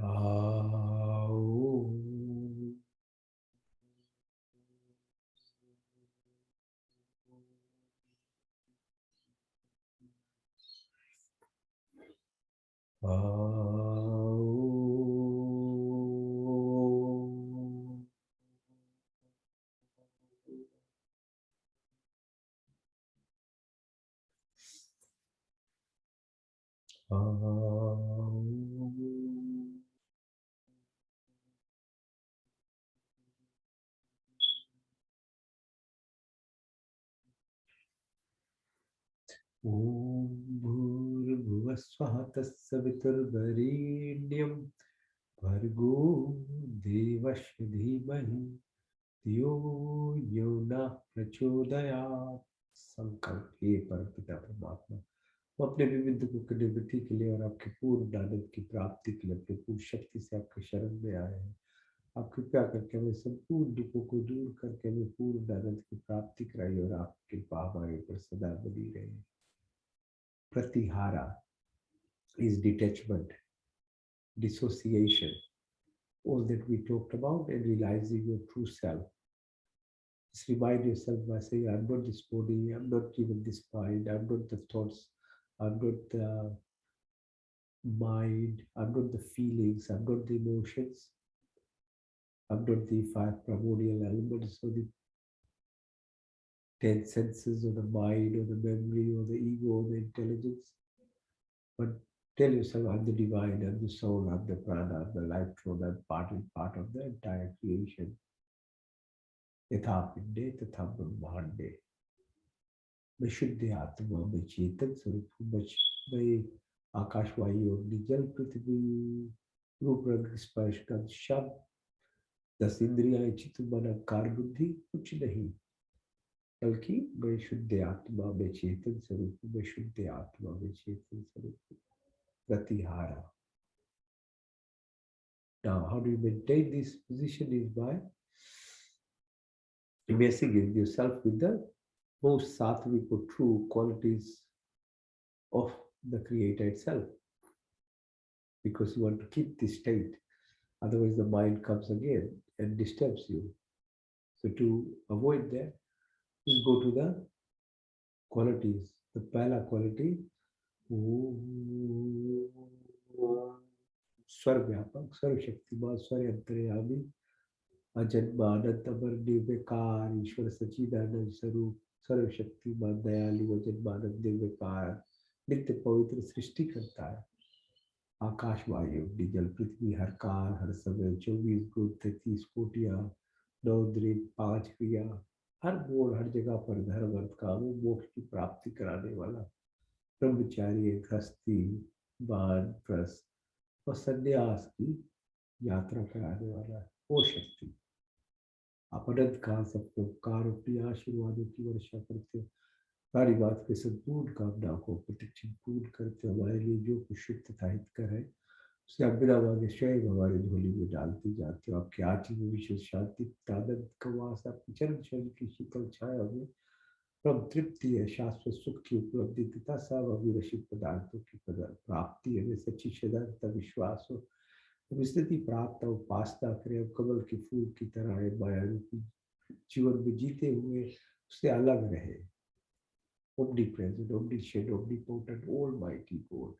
Ah, Om. Ah, Om. ॐ भूर्भुवस्वः तत्सवितुर्वरेण्यं भर्गो देवस्य धीमहि धियो यो नः प्रचोदयात्। संकल्प हे परमपिता परमात्मा, हम अपने विविध दुखों की निवृत्ति के लिए और आपके पूर्ण आनंद की प्राप्ति के लिए अपनी पूर्ण शक्ति से आपके शरण में आए हैं। आप कृपया करके हमें संपूर्ण दुखों को दूर करके हमें पूर्ण आनंद की प्राप्ति कराइए और आपकी कृपा हमारे ऊपर सदा बनी रहे। Pratihara is detachment, dissociation, all that we talked about, and realizing your true self. Just remind yourself by saying, I'm not this body, I'm not even this mind, I'm not the thoughts, I'm not the mind, I'm not the feelings, I'm not the emotions, I'm not the five primordial elements or the 10 senses or the mind or the memory or the ego or the intelligence. But tell yourself, I'm the divine, I'm the soul, I'm the prana, I'm the life flow, I'm part of the entire creation. Yatha pinde, tatha brahmande. मैं शुद्ध आत्मा, मैं चेतन स्वरूप हूँ, मैं आकाशवायु अग्नि जल पृथ्वी रूप रंग स्पर्श गंध शब्द 10 इंद्रियां चित्त मन अहंकार बुद्धि कुछ नहीं, बल्कि मैं शुद्ध आत्मा में चेतन स्वरूप हूँ, मैं शुद्ध आत्मा में चेतन स्वरूप हूँ, Pratihara. Now, how do you maintain this position is by immersing yourself with the most sattvic or true qualities of the Creator itself, because you want to keep this state. Otherwise, the mind comes again and disturbs you. So, to avoid that, just go to the qualities. The Pala quality, स्वर व्यापक सर्व शक्तिमान स्वर अंतर्यामी अजन्मा अनंत अमर निर्विकार ईश्वर सच्चिदानंद स्वरूप सर्वशक्तिमान दयालु अजन्मानंद निर्विकार नित्य पवित्र सृष्टि करता है. आकाश वायु जल पृथ्वी हर काल हर समय 24 गुण 33 कोटियां 9 दृढ़ 5 क्रिया हर मोड़ हर जगह पर धर्म अर्थ काम मोक्ष की प्राप्ति कराने वाला ब्रह्मचारी गृहस्थी बाण प्रस्थ और संन्यास की यात्रा कराने वाला है वो शक्ति. आप अनंत काल सबके उपकार अपनी आशीर्वादों की वर्षा करते हो, सारी बात के संपूर्ण कामनाओं को प्रतिक्षण पूर्ण करते हो, हमारे लिए जो कुछ शुभ तथा हितकर है उसे आप बिना मांगे स्वयं हमारी झोली में डालते जाते हो. आपके आचरण में विशेष शांति आनंद का वास आपकी चरण शरण की शीतल छाया में परम तृप्ति है, शाश्वत सुख की उपलब्धि तथा सब अविरसित पदार्थों की प्राप्ति है. सच्ची श्रद्धा विश्वास हो विस्तृति प्राप्त उपासना करें, अब कमल के फूल की तरह है माया रूपी जीवन में जीते हुए उससे अलग रहे. Omnipresent, omniscient, omnipotent, almighty God,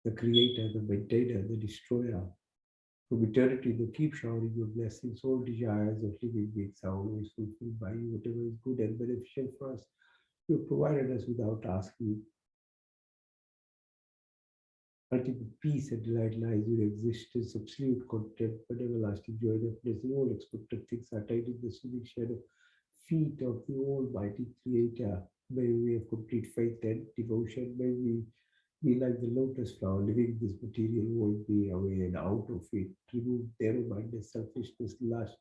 the creator, the maintainer, the destroyer. From eternity, they keep showering your blessings. All desires of living beings are always fulfilled by you. Whatever is good and beneficial for us, you have provided us without asking. Ultimate peace and delight lies in existence, absolute content, but everlasting joy and happiness. All expected things are tied in the soothing shadow feet of the Almighty Creator. May we have complete faith and devotion. May we be like the lotus flower, living this material world, be away and out of it. Remove narrow-mindedness, selfishness, lust,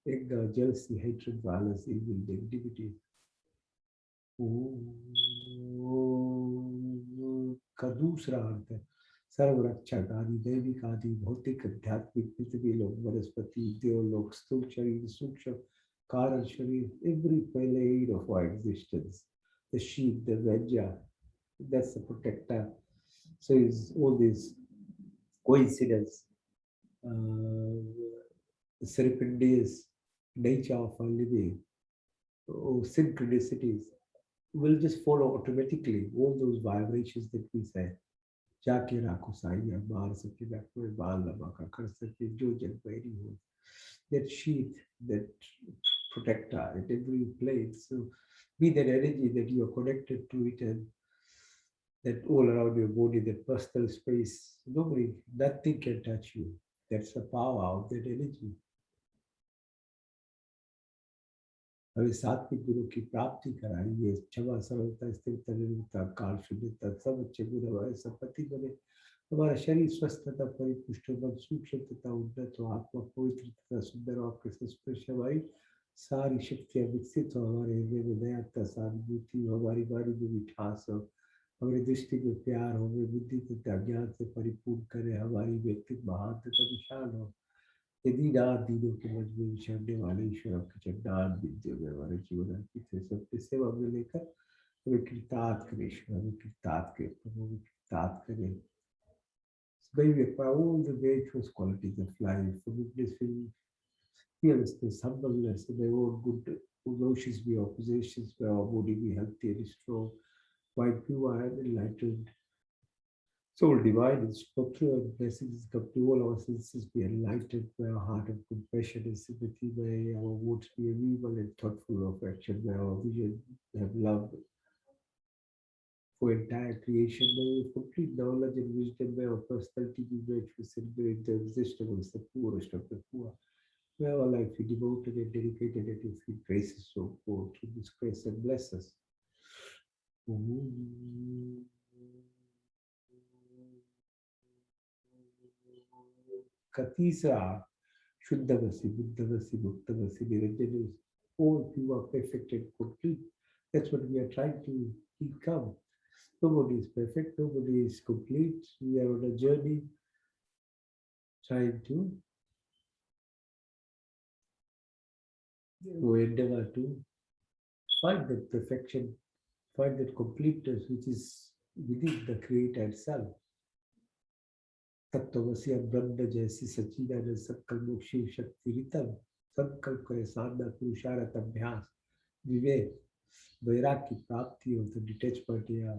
anger, jealousy, hatred, violence, evil, negativity. का दूसरा अर्थ है सर्वरक्षक आदि दैविक आदि भौतिक आध्यात्मिक पृथ्वी लोक वनस्पति देवलोक स्थूल शरीर सूक्ष्म कारण शरीर every plane of our existence, the sheep, the vajja, that's the protector. So is all these coincidence, serendipitous nature of our living, or synchronicities will just follow automatically. All those vibrations that we say, जाके राखो साइया मार सके ना कोई बाल लगा का कर सके जो जल पैरी हो. That sheath, that protector at every place. So be that energy that you are connected to it, and that all around your body, that personal space, nobody, nothing can touch you. That's the power of that energy. हमें सात्विक गुरु की प्राप्ति कराइए, क्षमा सरलता स्थिरता निर्भरता काल शून्यता सब अच्छे गुण हमारे संपत्ति बने, हमारा शरीर स्वस्थ तथा परिपुष्ट मन सूक्ष्म तथा उन्नत हो, आत्मा पवित्र तथा सुंदर हो, आपके संस्पर्श हमारी सारी शक्तियां विकसित हो, हमारे हृदय में दयाता सहानुभूति हो, हमारी वाणी में मिठास हो, हमारी दृष्टि में प्यार हो, हमें बुद्धि तथा ज्ञान से परिपूर्ण करे, हमारी व्यक्तित्व महान तथा विशाल हो. यदि रात दिनों के मध्य में विचरने वाले ईश्वर आपके चट्टान विद्या में हमारे जीवन अर्पित है, सबके सेवा में लेकर हमें कृतार्थ करें ईश्वर, हमें कृतार्थ करें प्रभु, हमें कृतार्थ करें. May we acquire all the virtuous qualities of life, forgiveness, fearlessness, humbleness, and may all good emotions be our possessions, may our body be healthy and strong, white, pure, and enlightened. Soul divine and spiritual blessings come to all our senses be enlightened by our heart of compassion and sympathy. May our words be agreeable and thoughtful of action. May our vision have love for entire creation. May we have complete knowledge and wisdom. May our personality be virtuous and great. The existence, the poorest of the poor. May our life be devoted and dedicated at your feet. Grace is so poor. Through this grace and bless us. Katisa, Shuddhavasi, Buddhavasi, Bhuktavasi, Niranjana is all you are perfect and complete. That's what we are trying to become. Nobody is perfect, nobody is complete. We are on a journey trying to endeavor to find that perfection, find that completeness which is within the Creator itself. तत्वसी ब्रह्म जैसी सच्चिदानंद संकल्प शिव शक्ति रितम संकल्प करे साधना पुरुषार्थ अभ्यास विवेक वैराग की प्राप्ति हो तो डिटेचमेंट या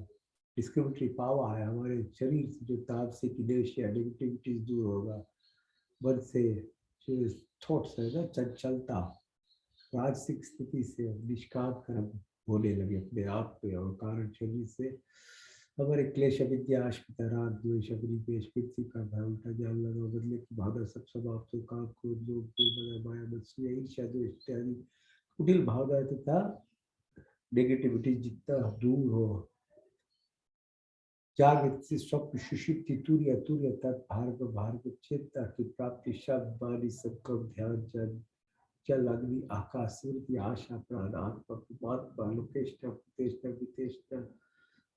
डिस्क्रिमिनेटरी पावर है हमारे शरीर से जो तामसिक इनेश या नेगेटिविटीज दूर होगा मन से जो थॉट्स है ना चंचलता राजसिक स्थिति से निष्काम कर्म होने लगे अपने आप पे और कारण शरीर से हमारे क्लेश विद्या आश्रित राग द्वेष अग्निवेश पृथ्वी का भय उल्टा जाल लगा बदले की भावना सब समाप्त हो काम क्रोध लोभ मोह माया मत्सर्य ईर्ष्या द्वेष इत्यादि कुटिल भावना तथा नेगेटिविटी जितना दूर हो जागृत से स्वप्न सुषुप्ति तुर्य तुर्य तक भार्ग भार्ग चेतना की प्राप्ति शब्द वाणी संकल्प ध्यान जन जल अग्नि आकाश स्मृति आशा प्राण आत्मा परमात्मा लोकेष्टा प्रतिष्ठा वितेष्टा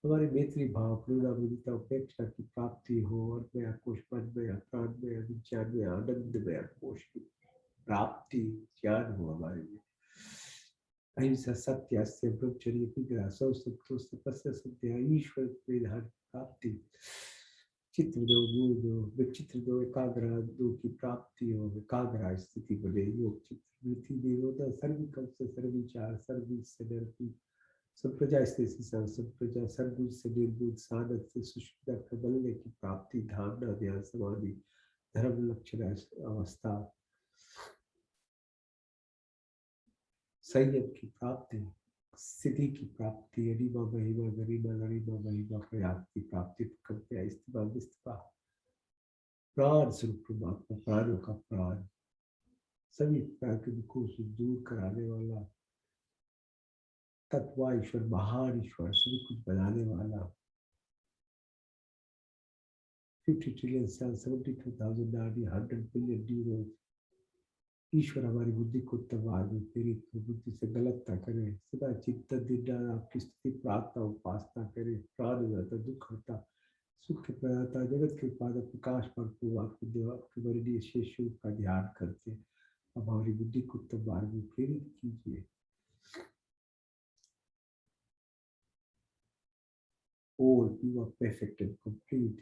हमारे मैत्री भाव करुणा मुदिता उपेक्षा की प्राप्ति हो और में कोश मन में प्राण में विज्ञान में आनंद में कोश की प्राप्ति ज्ञान हो हमारे लिए अहिंसा सत्य अस्त्य ब्रह्मचर्य विग्रह सौ संतोष तपस्या सत्य ईश्वर विधान प्राप्ति चित्र दो गुरु दो विचित्र दो एकाग्र दो की प्राप्ति हो एकाग्र स्थिति बने योग चित्र वृत्ति निरोध सर्विकल्प से सर्विचार सर्विस से डरती सब प्रजा स्थिति सब प्रजा सर्वुज से निर्बुद्ध साधक से सुषुप्त प्रबलने की प्राप्ति धारणा ध्यान समाधि धर्म लक्षण अवस्था संयम की प्राप्ति स्थिति की प्राप्ति अनिमा महिमा गरिमा गरिमा महिमा प्रयाग की प्राप्ति कृपया इस्तिमा विस्तिमा प्राण स्वरूप परमात्मा प्राणों का प्राण सभी प्राकृतिकों से दूर कराने वाला तत्वा ईश्वर महान ईश्वर सभी कुछ बनाने वाला 50 ट्रिलियन सेल 72,000 नाड़ी 100 बिलियन न्यूरॉन्स ईश्वर हमारी बुद्धि को तबाह में प्रेरित बुद्धि से गलत ना करे सदा चित्त दिन आपकी स्तुति प्रार्थना उपासना करे प्राण जाता दुख हरता सुख प्रदाता जगत के उत्पादक प्रकाश पर आपके देव आपके वर्णीय शेष रूप का ध्यान करते अब हमारी बुद्धि को तबाह में प्रेरित कीजिए all you are perfect and complete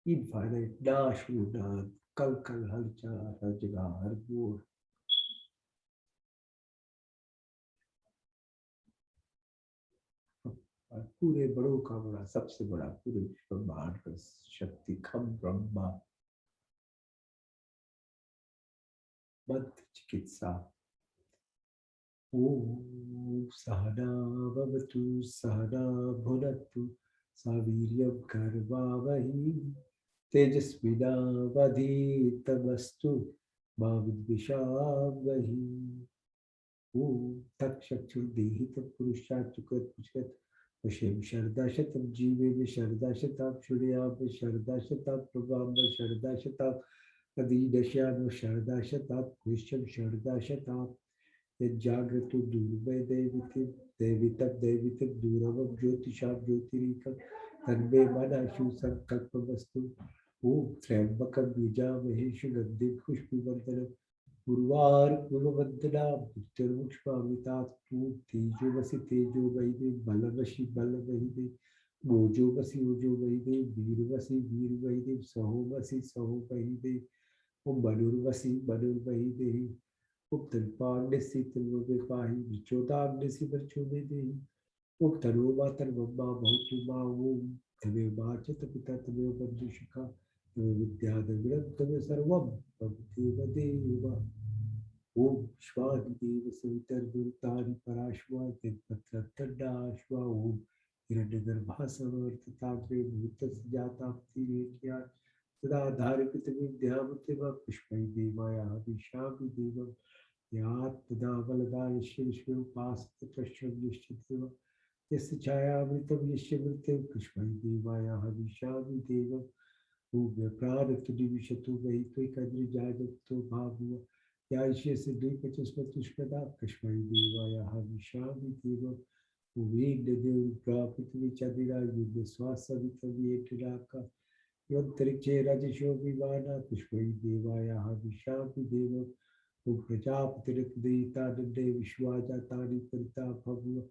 infinite dash Unad कल कल हर जगह हर बोर और पूरे बड़ों का बड़ा सबसे बड़ा पूरे ब्रह्मांड का शक्ति खम ब्रह्मा मंत्र चिकित्सा ओम सहना भवतु सहना भुनक्तु सावीर्यं कर्वावहि तेजस्विनावधीतमस्तु मा विद्विषावहि ओम तक्षक्षुर्देहितं पुरुषाच्युकृत पुष्कत वशेम शरदा शतं जीवेम शरदा शतां शृणुयाम शरदा शतां प्रभाम शरदा शतां अदीदश्याम शरदा शतां कृष्यं शरदा शतां जागृतो दूरमय दैवितं दूरवं ज्योतिषां ज्योतिरीकं तन्मे मनः संकल्पमस्तु ओम त्र्यंबकं यजामहे सुगन्धिं पुष्टिवर्धनम् उर्वारुकमिवन्दनां मृत्युर्मुक्षमामृतात् तेजोमसि तेजोमयि बलमसि बलमयि ओजोमसि ओजोमयि वीरमसि वीरमयि सहोमसि सहोमयि ओम मनुर्वसि मनुर्मयि ओम तन्पाग्निसि तन्वपाहि विचोदाग्निसि वर्चोमे देहि ओम तनोमा तन्वमा भवतु मा ओम तमेव माचत पिता तमेव बन्धुशिखा तमेव विद्याधरं तमेव सर्वं तमेव देव ओम श्वादिदेव सवितर्वृतानि पराश्वा तन्पत्रतड्डाश्वा ओम हिरण्यगर्भासमर्थताग्रे भूतस्य जाताप्तिरेक्या तदा धारिपितविद्यामतिमा पुष्पै देवाया विशापि देवं यात् तदा बलदाय शीर्षे उपासते तस्यं निश्चितेव यस्य छायामृतं यस्य मृत्यं कृष्मै देवाय हविषामि देवम् ऊर्ध्व प्राणतुदिविशतु वै त्वैकद्रिजाजतो भावुव यायस्य द्विपचस्मतुष्पदा कृष्मै देवाय हविषामि देवम् उवेन्द्रदेवप्रापृथ्वी युद्ध स्वासवितव्येटराका योऽन्तरिक्षे रजसो विमाना पुष्पै देवाय हविषामि देवम् प्रजापतिर्देता दण्डे विश्वाजातानि परिता भगव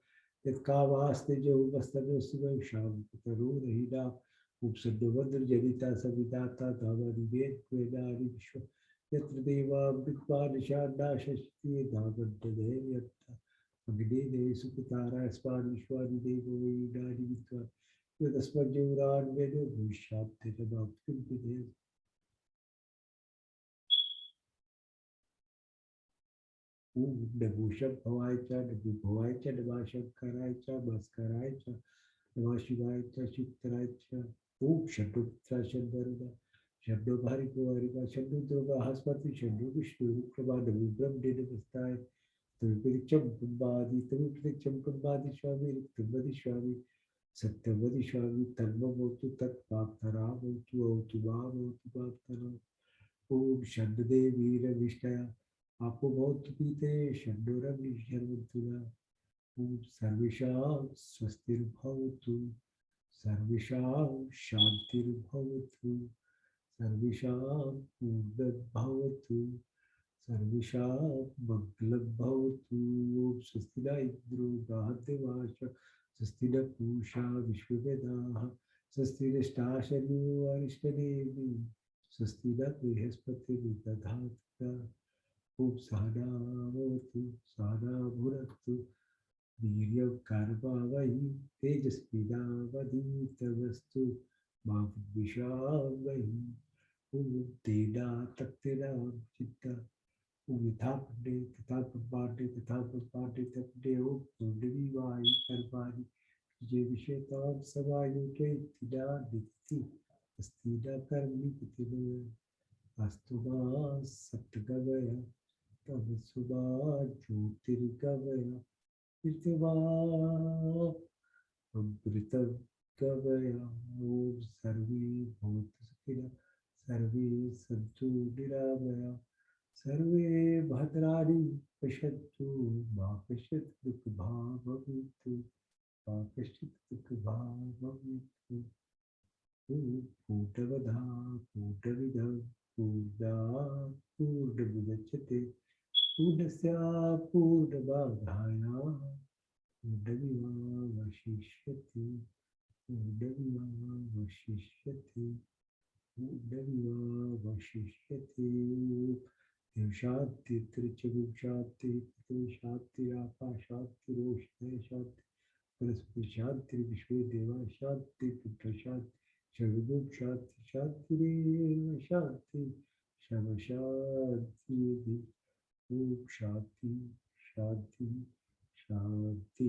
यत्कावास्ते जो वस्तव शांतरोरहिना उपसद्वज्रजनिता सविदाता धावनि वेद वेदानि विश्व यत्र देवा विद्वानिशान्नाशस्ति धावन्तदेवयन्ता अग्निदेव सुपितारा स्पान् विश्वानि देवो वेदानि विद्वान् यदस्मज्जौरान् वेदो भविष्यात् तमाप्तिं नभूषण भवाय च नभू भवाय च नमः शंकराय च भास्कराय च नमः शिवाय च शिवतराय च ओम षड्रुद्र षड्वरुण षड्डो भारिको हरिका षड्डो दुर्गा हस्पति षड्डो विष्णु रुक्रमा नमो ब्रह्मणे नमस्ताय त्रिपिरिचम कुंभादि त्रिपिरिचम कुंभादि स्वामी रिक्तमदि स्वामी सत्यमदि स्वामी तन्ममोतु तत्पार्थरा मोतु औतु मामोतु ओम षड्दे वीर विष्णया आपो बहुत पीते षड्डोरग्निशर्वन्तुना ओम सर्वेषां स्वस्तिर्भवतु सर्वेषां शान्तिर्भवतु सर्वेषां पूर्णभवतु सर्वेषां मङ्गलं भवतु ओम स्वस्ति न इन्द्रो बृहद्देवाश स्वस्ति न पूषा विश्ववेदाः स्वस्ति नष्टाशनो अरिष्टनेमि स्वस्ति न बृहस्पतिर्दधातु ओम सहनावतु सहना भुनक्तु वीर्यं कर्मवहि तेजस्विनावधीतमस्तु मा विद्विषावहि ओम तेना तक्तेना चित्ता ओम यथा पण्डे तथा ब्रह्माण्डे तथा ब्रह्माण्डे तप्डे ओम पुण्डवी वायु कर्माणि ये विषयतां समायुते तिना नित्ति अस्ति न कर्मि प्रतिमय अस्तु मा सत्गमय तमसुमा ज्योतिर्गमय इतिमा अमृतं गमय ओम सर्वे भवन्तु सुखिनः सर्वे सन्तु निरामया सर्वे भद्राणि पश्यन्तु मा कश्चित् दुःखभाग् भवेत् मा कश्चित् दुःखभाग् भवेत् पूर्णवधा पूर्णमिदं पूर्णात् पूर्णमुदच्यते पूर्णस्य पूर्णमादाय पूर्णमेवावशिष्यते पूर्णमेवावशिष्यते पूर्णमेवावशिष्यते देव शान्ति त्रिचगुं शान्ति पृथ्वी शान्तिरापा शान्तिरोषधय शान्ति वनस्पति शान्ति विश्वे देवा शान्ति पुत्र शान्ति सर्वभूत शांति शांति शांति शम शांति ओम शांति शांति शांति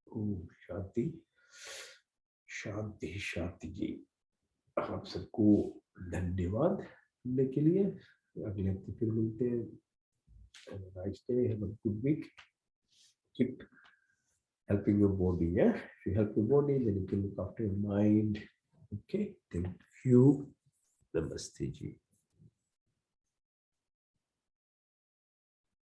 ओम शांति शांति शांति जी आप सबको धन्यवाद सुनने के लिए अगले हफ्ते फिर मिलते हैं nice day have a good week keep helping your body if you help your body then you can look after your mind okay thank you namaste ji